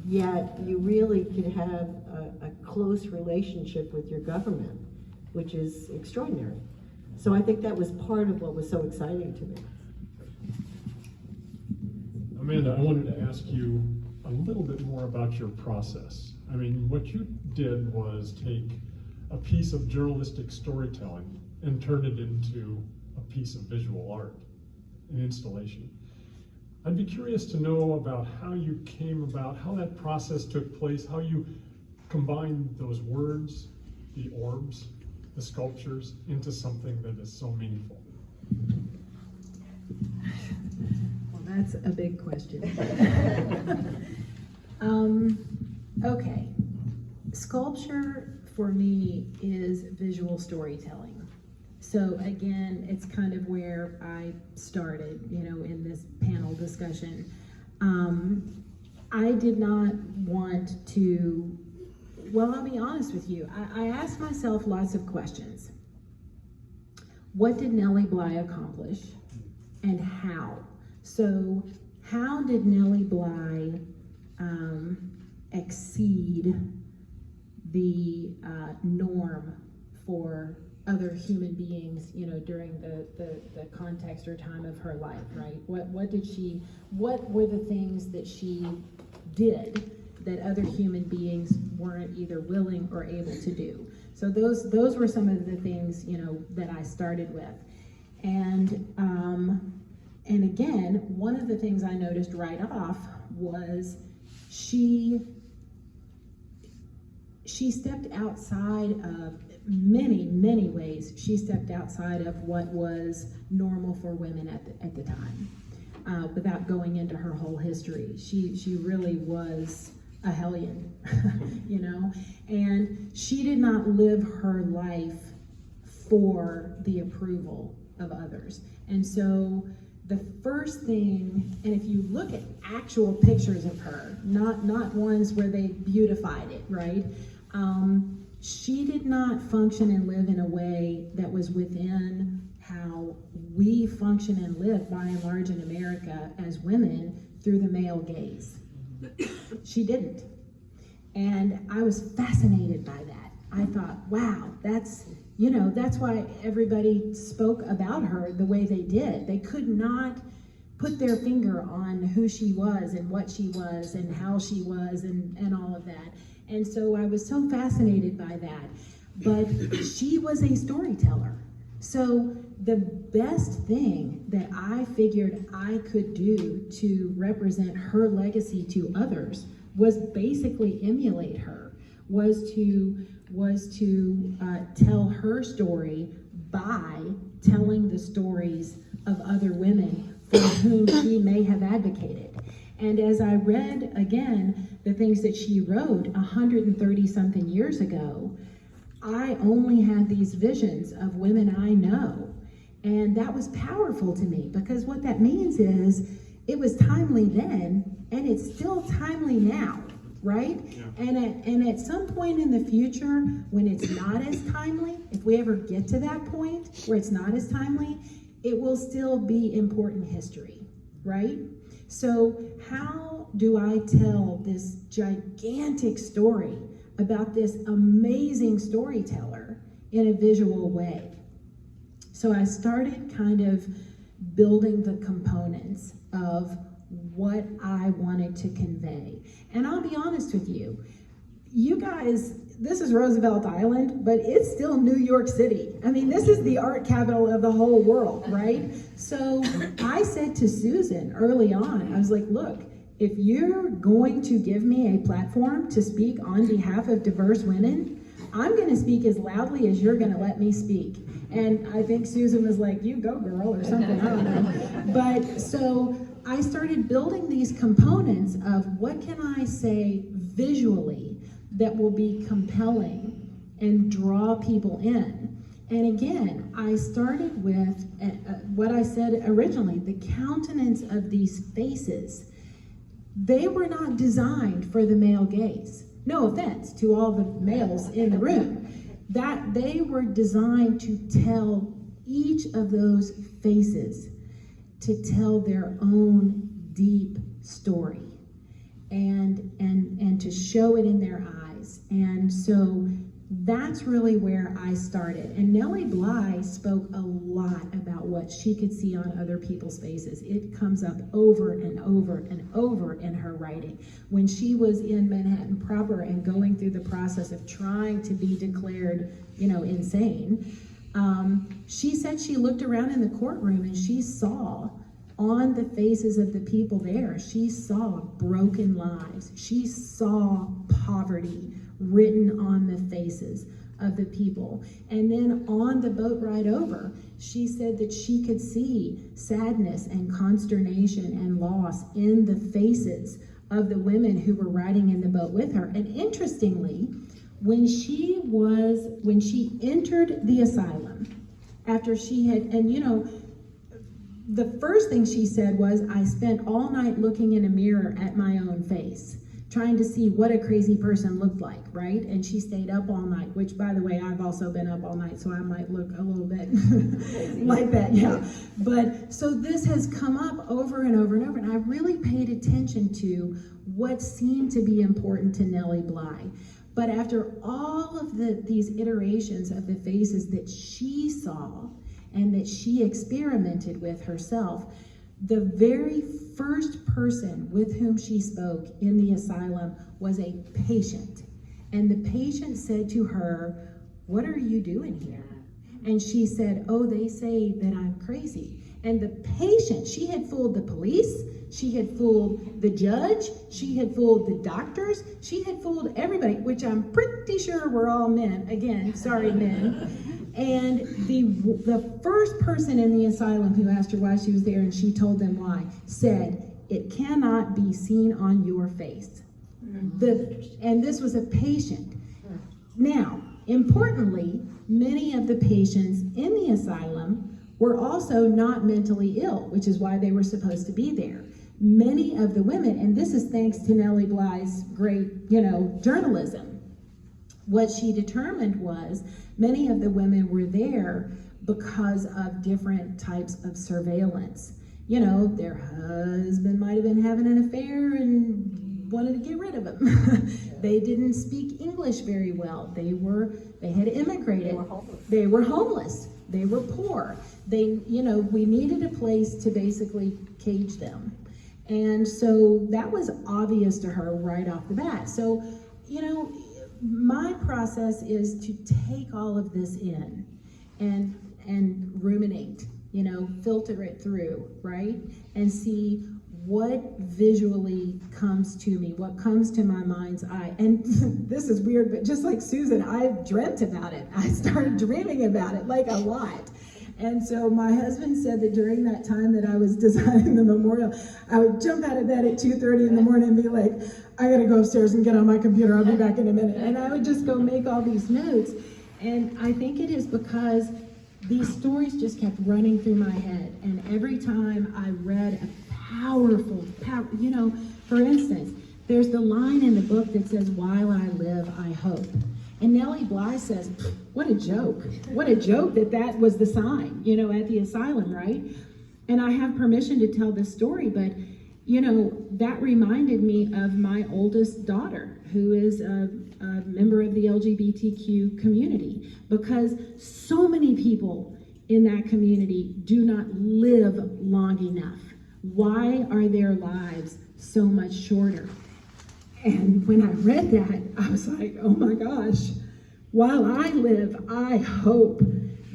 yet you really can have a close relationship with your government, which is extraordinary. So I think that was part of what was so exciting to me. Amanda, I wanted to ask you a little bit more about your process. I mean, what you did was take a piece of journalistic storytelling and turn it into a piece of visual art, an installation. I'd be curious to know about how you came about, how that process took place, how you combined those words, the orbs, the sculptures, into something that is so meaningful. Well, that's a big question. Okay, sculpture for me is visual storytelling. So again, it's kind of where I started, in this panel discussion. I did not want to, well, I'll be honest with you. I asked myself lots of questions. What did Nellie Bly accomplish and how? So how did Nellie Bly exceed the norm for other human beings, during the context or time of her life, right? What were the things that she did that other human beings weren't either willing or able to do? So those were some of the things, that I started with. And again, one of the things I noticed right off was she stepped outside of many ways. She stepped outside of what was normal for women at the time, without going into her whole history. She really was a hellion, and she did not live her life for the approval of others. And so the first thing, and if you look at actual pictures of her, not ones where they beautified it, right? She did not function and live in a way that was within how we function and live by and large in America as women through the male gaze. She didn't. And I was fascinated by that. I thought, wow, that's why everybody spoke about her the way they did. They could not put their finger on who she was and what she was and how she was and all of that. And so I was so fascinated by that. But she was a storyteller. So the best thing that I figured I could do to represent her legacy to others was basically emulate her, was to tell her story by telling the stories of other women for whom she may have advocated. And as I read, again, the things that she wrote 130-something years ago, I only had these visions of women I know. And that was powerful to me, because what that means is it was timely then, and it's still timely now, right? Yeah. And at some point in the future, when it's not as timely, if we ever get to that point where it's not as timely, it will still be important history, right? So how do I tell this gigantic story about this amazing storyteller in a visual way? So I started kind of building the components of what I wanted to convey. And I'll be honest with you, you guys, this is Roosevelt Island, but it's still New York City. I mean, this is the art capital of the whole world, right? So I said to Susan early on, I was like, look, if you're going to give me a platform to speak on behalf of diverse women, I'm gonna speak as loudly as you're gonna let me speak. And I think Susan was like, you go girl, or something, I don't know. But so I started building these components of what can I say visually that will be compelling and draw people in. And again, I started with what I said originally, the countenance of these faces. They were not designed for the male gaze. No offense to all the males in the room. That they were designed to tell each of those faces, to tell their own deep story and to show it in their eyes. And so that's really where I started. And Nellie Bly spoke a lot about what she could see on other people's faces. It comes up over and over and over in her writing. When she was in Manhattan proper and going through the process of trying to be declared, insane, she said she looked around in the courtroom and she saw on the faces of the people there, she saw broken lives. She saw poverty written on the faces of the people. And then on the boat ride over, she said that she could see sadness and consternation and loss in the faces of the women who were riding in the boat with her. And interestingly, when she entered the asylum, after she had, the first thing she said was, I spent all night looking in a mirror at my own face, trying to see what a crazy person looked like, right? And she stayed up all night, which, by the way, I've also been up all night, so I might look a little bit like that, yeah. But so this has come up over and over and over, and I really paid attention to what seemed to be important to Nellie Bly. But after all of these iterations of the faces that she saw and that she experimented with herself, the very first person with whom she spoke in the asylum was a patient. And the patient said to her, what are you doing here? And she said, oh, they say that I'm crazy. And the patient, she had fooled the police, she had fooled the judge, she had fooled the doctors, she had fooled everybody, which I'm pretty sure were all men. Again, sorry, men. And the first person in the asylum who asked her why she was there, and she told them why, said, it cannot be seen on your face. And this was a patient. Now, importantly, many of the patients in the asylum were also not mentally ill, which is why they were supposed to be there. Many of the women, and this is thanks to Nellie Bly's great, journalism, what she determined was many of the women were there because of different types of surveillance. Their husband might have been having an affair and wanted to get rid of him. They didn't speak English very well. They had immigrated. They were homeless. They were poor. We needed a place to basically cage them. And so that was obvious to her right off the bat. So, my process is to take all of this in and ruminate, filter it through, right? And see what visually comes to me, what comes to my mind's eye. And this is weird, but just like Susan, I've dreamt about it. I started dreaming about it, like a lot. And so my husband said that during that time that I was designing the memorial, I would jump out of bed at 2:30 in the morning and be like, I gotta go upstairs and get on my computer, I'll be back in a minute. And I would just go make all these notes. And I think it is because these stories just kept running through my head. And every time I read a powerful, for instance, there's the line in the book that says, while I live, I hope. And Nellie Bly says, what a joke. What a joke that was the sign, at the asylum, right? And I have permission to tell this story, but, that reminded me of my oldest daughter, who is a member of the LGBTQ community, because so many people in that community do not live long enough. Why are their lives so much shorter? And when I read that, I was like, oh my gosh, while I live, I hope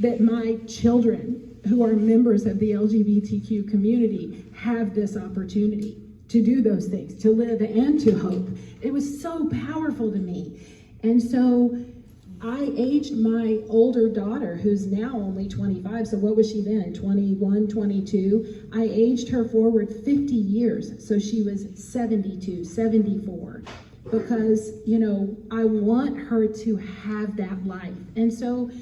that my children who are members of the LGBTQ community have this opportunity to do those things, to live and to hope. It was so powerful to me. And so I aged my older daughter, who's now only 25, so what was she then, 21, 22? I aged her forward 50 years, so she was 72, 74, because, you know, I want her to have that life. And so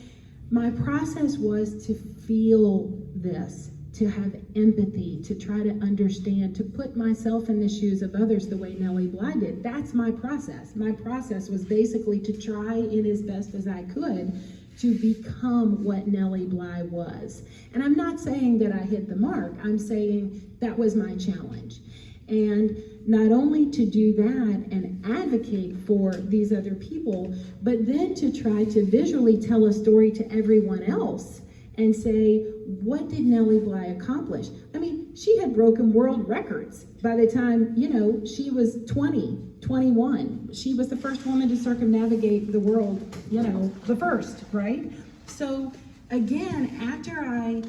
my process was to feel this, to have empathy, to try to understand, to put myself in the shoes of others the way Nellie Bly did. That's my process. My process was basically to try in as best as I could to become what Nellie Bly was. And I'm not saying that I hit the mark. I'm saying that was my challenge. And not only to do that and advocate for these other people, but then to try to visually tell a story to everyone else and say, what did Nellie Bly accomplish? I mean, she had broken world records by the time, you know, she was 20, 21. She was the first woman to circumnavigate the world, you know, the first, right? So again, after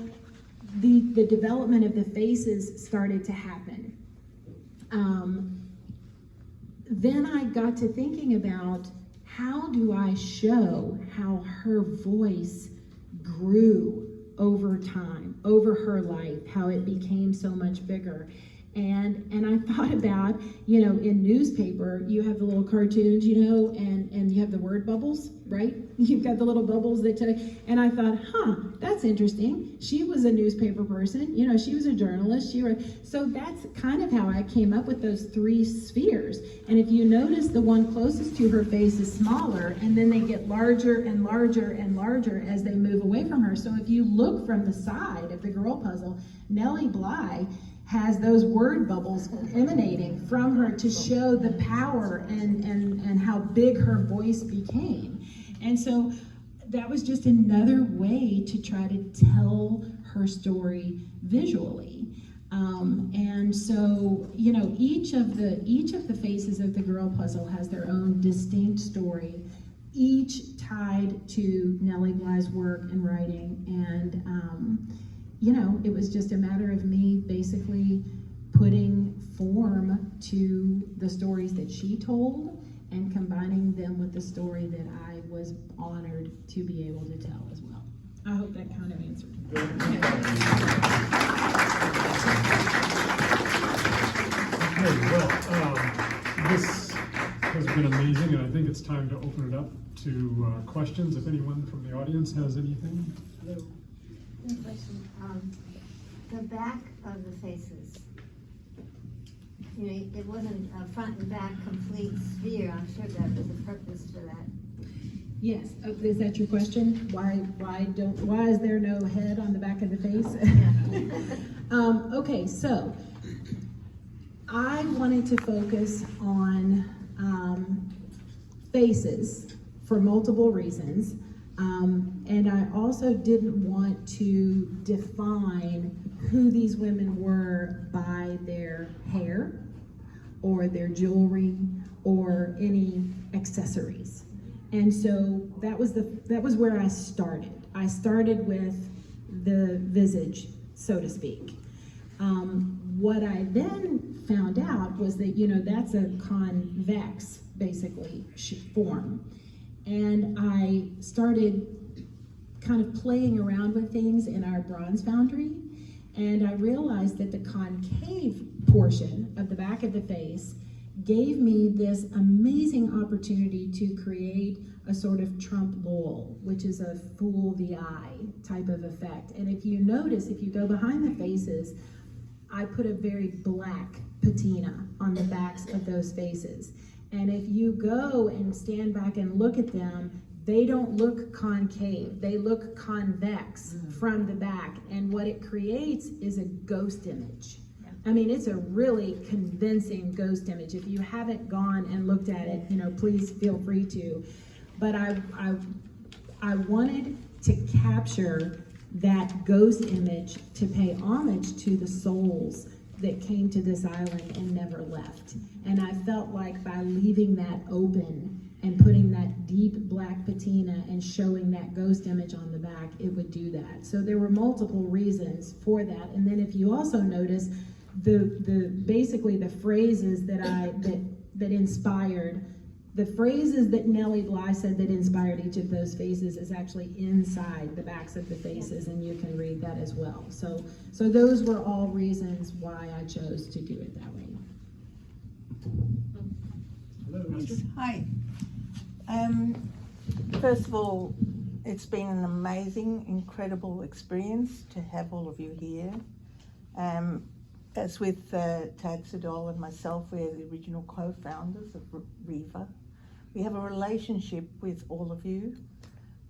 the development of the faces started to happen, then I got to thinking about, how do I show how her voice grew over time, over her life, how it became so much bigger. And I thought about, you know, in newspaper, you have the little cartoons, you know, and you have the word bubbles, right? You've got the little bubbles that tell you, and I thought, that's interesting. She was a newspaper person, you know, she was a journalist, so that's kind of how I came up with those three spheres. And if you notice, the one closest to her face is smaller, and then they get larger and larger and larger as they move away from her. So if you look from the side of the girl puzzle, Nellie Bly has those word bubbles emanating from her to show the power and how big her voice became. And so that was just another way to try to tell her story visually. And so, you know, each of the faces of the girl puzzle has their own distinct story, each tied to Nellie Bly's work and writing. And you know, it was just a matter of me basically putting form to the stories that she told and combining them with the story that I was honored to be able to tell as well. I hope that kind of answered. Okay, well, this has been amazing, and I think it's time to open it up to questions. If anyone from the audience has anything. Good question. The back of the faces, you know, it wasn't a front and back complete sphere. I'm sure that was a purpose for that. Yes, is that your question? Why is there no head on the back of the face? Okay, so I wanted to focus on faces for multiple reasons. And I also didn't want to define who these women were by their hair or their jewelry or any accessories. And so that was where I started. I started with the visage, so to speak. What I then found out was that, you know, that's a convex, basically, form. And I started kind of playing around with things in our bronze foundry, and I realized that the concave portion of the back of the face gave me this amazing opportunity to create a sort of trompe l'oeil, which is a fool the eye type of effect. And if you notice, if you go behind the faces, I put a very black patina on the backs of those faces. And if you go and stand back and look at them, they don't look concave, they look convex from the back. And what it creates is a ghost image. I mean, it's a really convincing ghost image. If you haven't gone and looked at it, you know, please feel free to. But I wanted to capture that ghost image to pay homage to the souls that came to this island and never left. And I felt like by leaving that open and putting that deep black patina and showing that ghost image on the back, it would do that. So there were multiple reasons for that. And then if you also notice, basically the phrases that inspired, the phrases that Nellie Bly said that inspired each of those faces is actually inside the backs of the faces, and you can read that as well. So those were all reasons why I chose to do it that way. Hi. First of all, it's been an amazing, incredible experience to have all of you here. As with Tad Sedol and myself, we're the original co-founders of RIVAA. We have a relationship with all of you,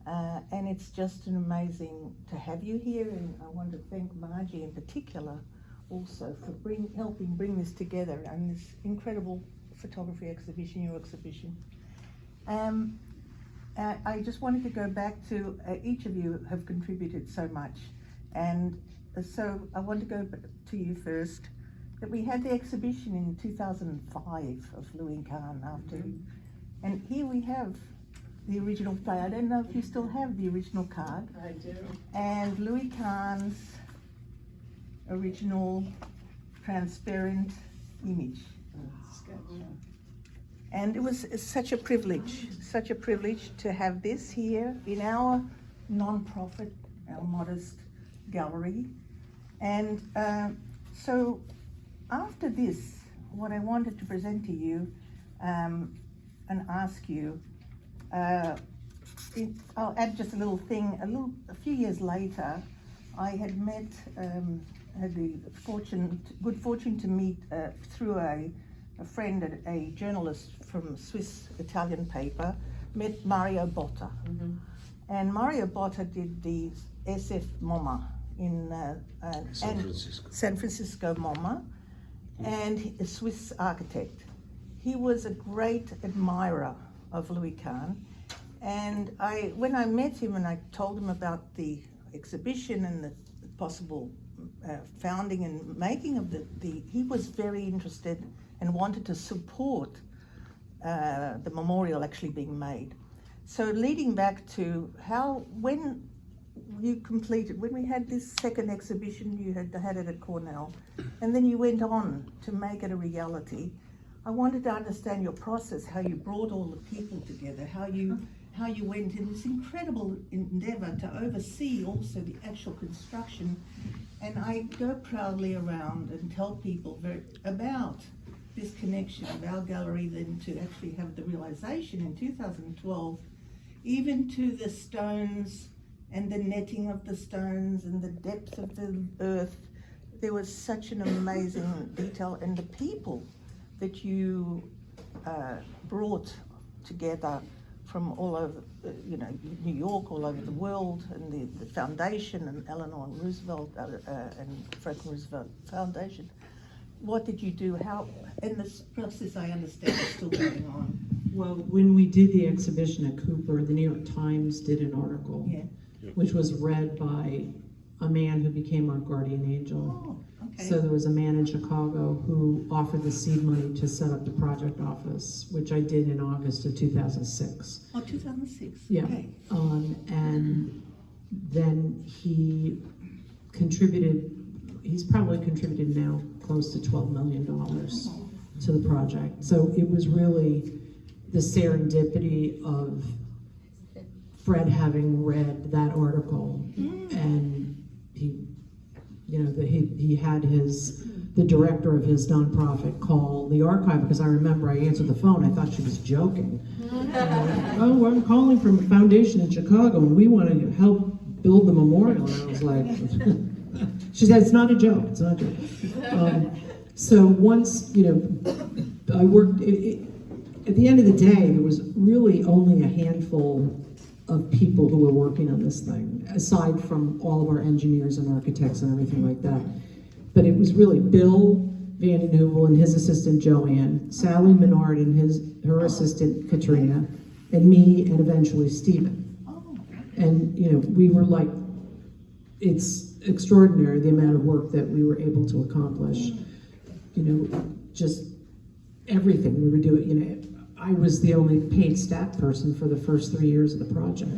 and it's just an amazing to have you here. And I want to thank Margie in particular also for helping bring this together and this incredible photography exhibition, your exhibition. I just wanted to go back to each of you have contributed so much, and so I want to go to you first. That we had the exhibition in 2005 of Louis Kahn after, and here we have the original play. I don't know if you still have the original card. I do. And Louis Kahn's original transparent image. And it was such a privilege to have this here in our non-profit, our modest gallery. And so after this, what I wanted to present to you and ask you, I'll add just a little thing. A few years later, I had met, had the good fortune to meet through a friend, a journalist from a Swiss-Italian paper, met Mario Botta. And Mario Botta did the SF MoMA in San Francisco MoMA, and a Swiss architect. He was a great admirer of Louis Kahn, and when I met him and I told him about the exhibition and the possible founding and making of he was very interested and wanted to support the memorial actually being made. So leading back to when we had this second exhibition, you had it at Cornell, and then you went on to make it a reality. I wanted to understand your process, how you brought all the people together, how you went in this incredible endeavor to oversee also the actual construction. And I go proudly around and tell people about this connection of our gallery then to actually have the realization in 2012, even to the stones and the netting of the stones and the depth of the earth. There was such an amazing detail, and the people that you brought together from all over, New York, all over the world, and the foundation, and Eleanor and Roosevelt and Franklin Roosevelt Foundation. What did you do? How, and this process I understand is still going on. Well, when we did the exhibition at Cooper, the New York Times did an article, which was read by a man who became our guardian angel. Oh, okay. So there was a man in Chicago who offered the seed money to set up the project office, which I did in August of 2006. Oh, 2006. Yeah. Okay. And then he contributed, he's probably contributed now close to $12 million to the project. So it was really the serendipity of Fred having read that article, and he had the director of his nonprofit call the archive, because I remember I answered the phone. I thought she was joking. Oh, I'm calling from a foundation in Chicago, and we want to help build the memorial. And I was like, she said, it's not a joke. It's not a joke. So once I worked. At the end of the day, there was really only a handful of people who were working on this thing, aside from all of our engineers and architects and everything like that. But it was really Bill Vanden Heuvel and his assistant Joanne, Sally Menard and her assistant Katrina, and me, and eventually Stephen. And we were like, it's extraordinary the amount of work that we were able to accomplish. Just everything we were doing. I was the only paid staff person for the first 3 years of the project,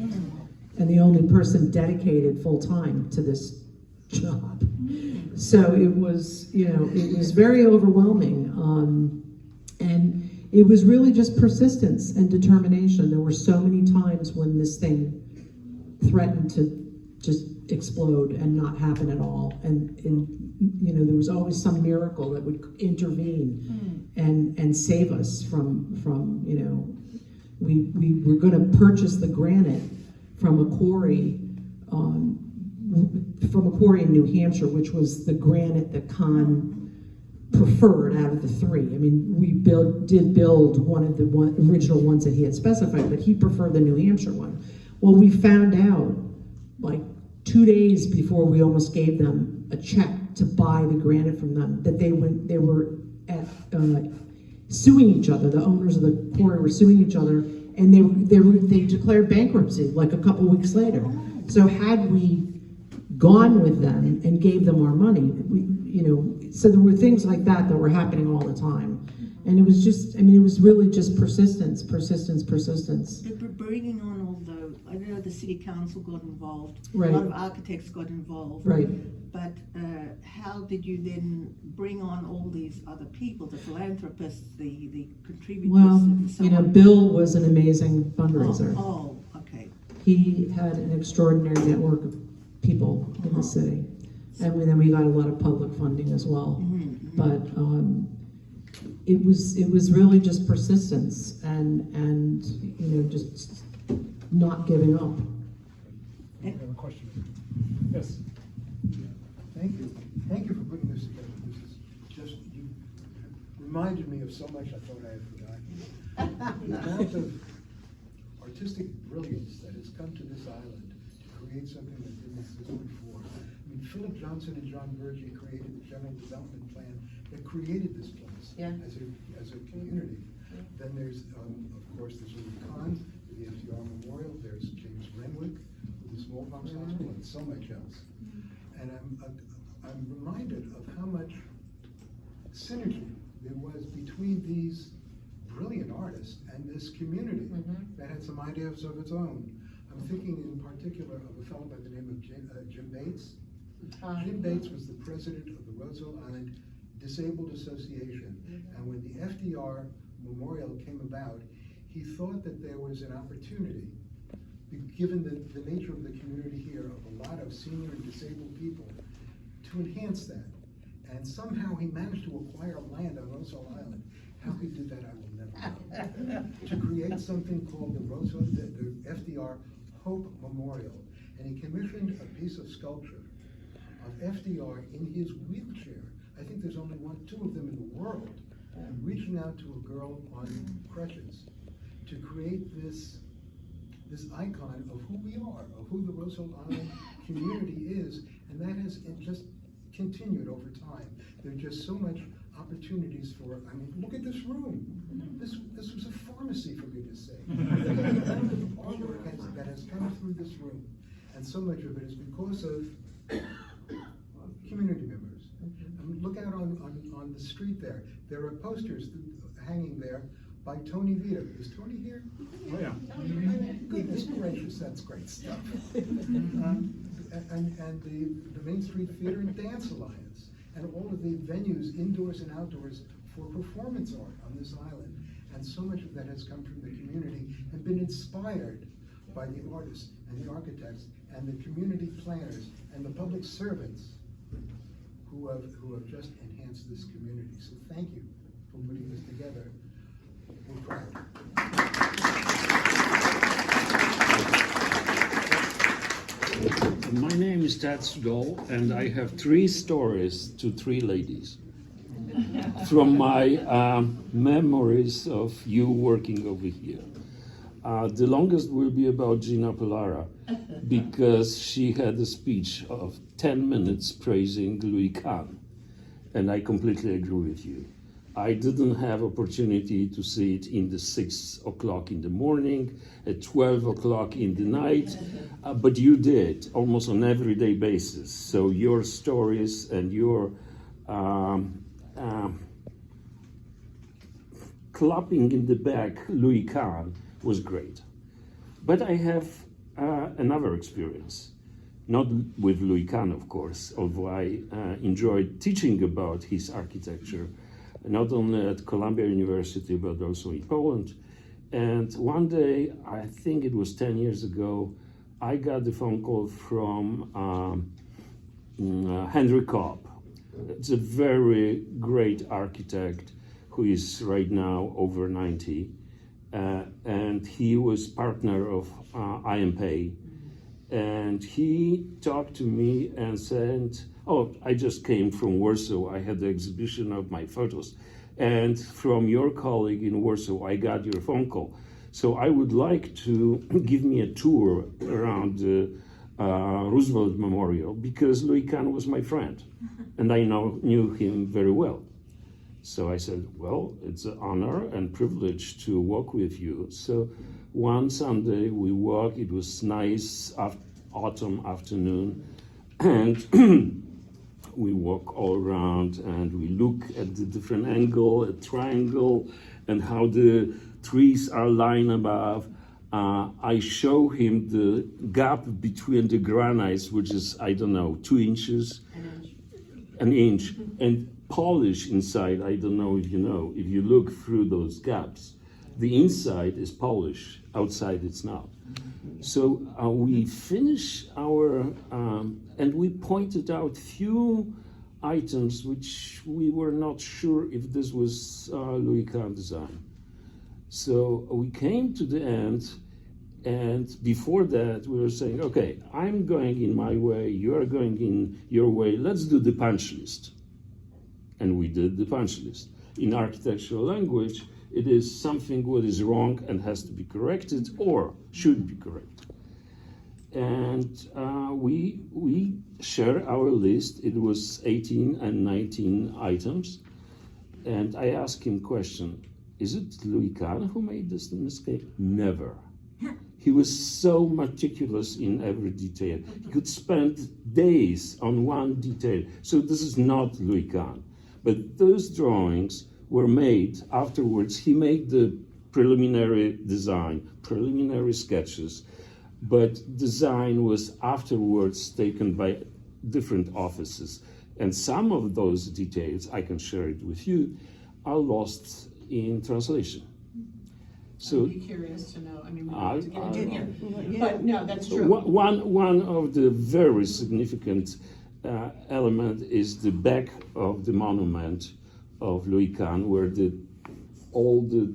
and the only person dedicated full time to this job. So it was, it was very overwhelming. And it was really just persistence and determination. There were so many times when this thing threatened to just explode and not happen at all. And there was always some miracle that would intervene and save us from we were going to purchase the granite from a quarry in New Hampshire, which was the granite that Kahn preferred out of the three. I mean, we did build one of the original ones that he had specified, but he preferred the New Hampshire one. Well, we found out like 2 days before we almost gave them a check to buy the granite from them, that they were suing each other. The owners of the quarry were suing each other, and they declared bankruptcy like a couple weeks later. So had we gone with them and gave them our money, so there were things like that were happening all the time. And it was just, it was really just persistence. But bringing on all I know the city council got involved, Right. a lot of architects got involved. Right. But how did you then bring on all these other people, the philanthropists, the contributors, Well, and so on? Bill was an amazing fundraiser. Oh, okay. He had an extraordinary network of people in the city. And then we got a lot of public funding as well. But it was really just persistence and just not giving up. I have a question. Yes. Thank you. Thank you for putting this together. This is just, you reminded me of so much I thought I had forgotten. The amount of artistic brilliance that has come to this island to create something that didn't exist before. I mean, Philip Johnson and John Burgee created the general development plan that created this place as a community. Then there's, of course, there's Louis Kahn, the FDR Memorial. There's James Renwick with the Smallpox Hospital, and so much else. And I'm reminded of how much synergy there was between these brilliant artists and this community that had some ideas of its own. I'm thinking in particular of a fellow by the name of Jim Bates. Jim Bates was the president of the Roosevelt Island Disabled Association, and when the FDR Memorial came about, he thought that there was an opportunity, given the nature of the community here, of a lot of senior and disabled people, to enhance that. And somehow he managed to acquire land on Roosevelt Island. How he did that, I will never know. To create something called the FDR Hope Memorial. And he commissioned a piece of sculpture of FDR in his wheelchair. I think there's only two of them in the world, reaching out to a girl on crutches to create this icon of who we are, of who the Roosevelt Island community is, and that has just continued over time. There are just so much opportunities for, look at this room. This was a pharmacy, for goodness sake. The amount of artwork that has come through this room, and so much of it is because of community members. Look out on the street there. There are posters hanging there by Tony Vito. Is Tony here? Oh, yeah. Goodness gracious, that's great stuff. And the Main Street Theater and Dance Alliance, and all of the venues, indoors and outdoors, for performance art on this island. And so much of that has come from the community and been inspired by the artists and the architects and the community planners and the public servants who have just enhanced this community. So thank you for putting this together. We're proud. My name is Tad Sudol, and I have 3 stories to 3 ladies from my memories of you working over here. The longest will be about Gina Pollara, because she had a speech of 10 minutes praising Louis Kahn, and I completely agree with you. I didn't have opportunity to see it in the 6 o'clock in the morning, at 12 o'clock in the night, but you did almost on everyday basis. So your stories and your clapping in the back, Louis Kahn, was great. But I have another experience. not with Louis Kahn, of course, although I enjoyed teaching about his architecture, not only at Columbia University, but also in Poland. And one day, I think it was 10 years ago, I got a phone call from Henry Kopp. It's a very great architect who is right now over 90. And he was partner of IMP. And he talked to me and said, oh, I just came from Warsaw. I had the exhibition of my photos. And from your colleague in Warsaw, I got your phone call. So I would like to give me a tour around the Roosevelt Memorial, because Louis Kahn was my friend, and I knew him very well. So I said, well, it's an honor and privilege to walk with you. So one Sunday we walked, it was nice autumn afternoon, and we walk all around and we look at the different angle, a triangle, and how the trees are lying above. I show him the gap between the granites, which is, I don't know, 2 inches, an inch, and polish inside. I don't know if you know, if you look through those gaps, the inside is polish, outside it's not. So we finish our, and we pointed out few items which we were not sure if this was Louis Kahn design. So we came to the end, and before that we were saying, okay, I'm going in my way, you're going in your way, let's do the punch list. And we did the punch list. In architectural language, it is something what is wrong and has to be corrected or should be corrected. And we share our list. It was 18 and 19 items. And I asked him question, is it Louis Kahn who made this mistake? Never. He was so meticulous in every detail. He could spend days on one detail. So this is not Louis Kahn. But those drawings were made afterwards. He made the preliminary design, preliminary sketches, but design was afterwards taken by different offices. And some of those details, I can share it with you, are lost in translation. So, I'd be curious to know, I mean, we don't I- have to get into it here, Yeah. but no, that's true. One of the very significant element is the back of the monument of Louis Kahn, where all the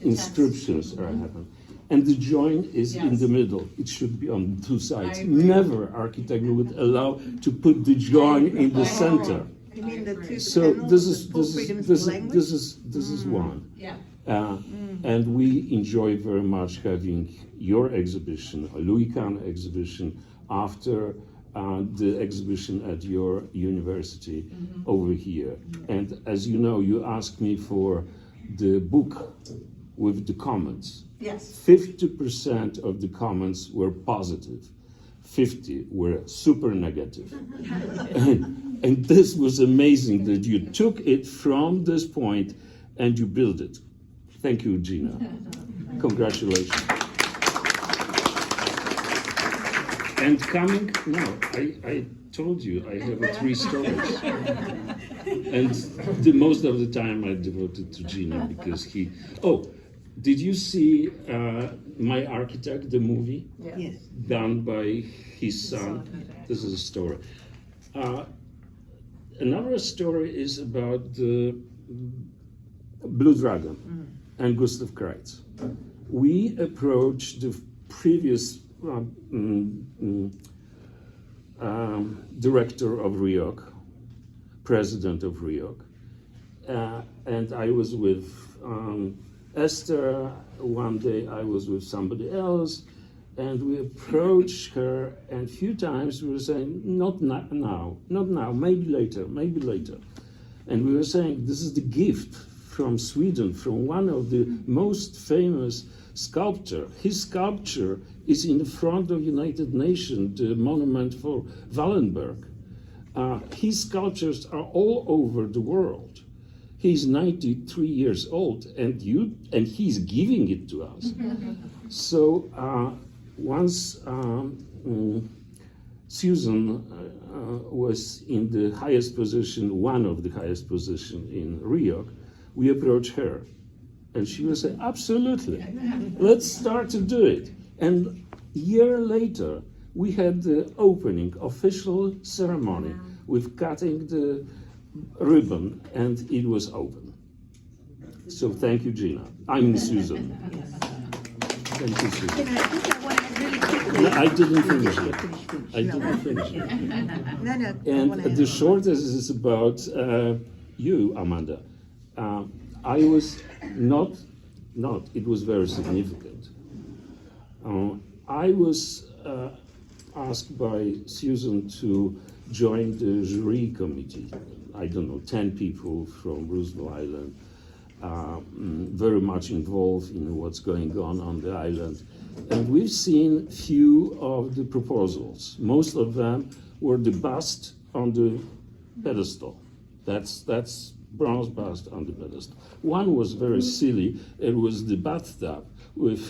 inscriptions are happening. And the joint is in the middle. It should be on 2 sides. I agree. Never architect would allow to put the joint in the center. You mean the two So panels, this the is four this is freedoms this of is language? this is one. Yeah. And we enjoy very much having your exhibition, a Louis Kahn exhibition, after the exhibition at your university over here. And as you know, you asked me for the book with the comments. Yes. 50% of the comments were positive. 50 were super negative. And this was amazing that you took it from this point and you built it. Thank you, Gina. Congratulations. And coming now, I told you I have 3 stories. And the most of the time I devoted to Gina because he, did you see My Architect, the movie? Yes. Done by his son. This is a story. Another story is about the Blue Dragon and Gustav Kreitz. We approached the previous director of RIOC, president of RIOC, and I was with Esther. One day I was with somebody else, and we approached her, and a few times we were saying, not now, maybe later. And we were saying, this is the gift from Sweden, from one of the most famous sculptor. His sculpture is in the front of United Nations, the monument for Wallenberg. His sculptures are all over the world. He's 93 years old, and he's giving it to us. So once Susan was in the highest position, one of the highest position in Rio, we approached her. And she would say, absolutely, let's start to do it. And a year later, we had the opening, official ceremony with cutting the ribbon, and it was open. So thank you, Gina. I'm Susan. Thank you, Susan. I think I want to really quickly. No, I didn't finish it. Finish. I didn't finish it. No, I And wanna the ask. shortest is about you, Amanda. I was not, it was very significant. I was asked by Susan to join the jury committee. I don't know, 10 people from Roosevelt Island, very much involved in what's going on the island. And we've seen few of the proposals. Most of them were the bust on the pedestal. That's bronze bust on the pedestal. One was very silly. It was the bathtub with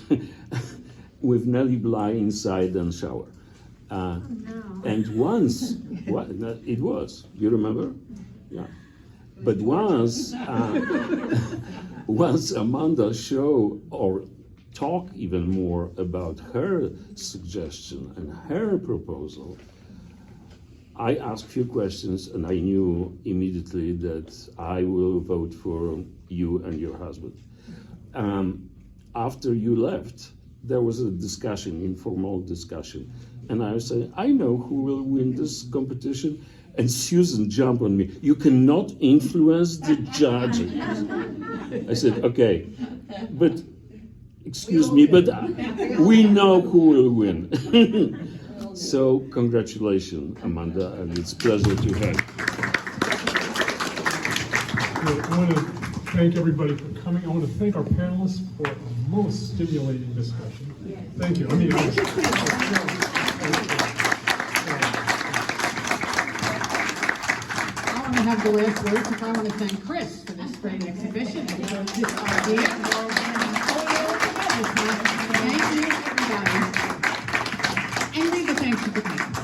with Nellie Bly inside and shower. And once, it was. You remember? Yeah. But once, once Amanda showed or talk even more about her suggestion and her proposal, I asked a few questions and I knew immediately that I will vote for you and your husband. After you left, there was a discussion, informal discussion, and I said, I know who will win this competition. And Susan jumped on me. You cannot influence the judges. I said, okay, but excuse me, but we know who will win. So congratulations, Amanda, and it's a pleasure to have you. I want to thank everybody for coming. I want to thank our panelists for a most stimulating discussion. Thank you. I mean, Thank you for your- I want to have the last word because I want to thank Chris for this great exhibition and for this idea. Thank you, everybody. And leave the thanks to the people.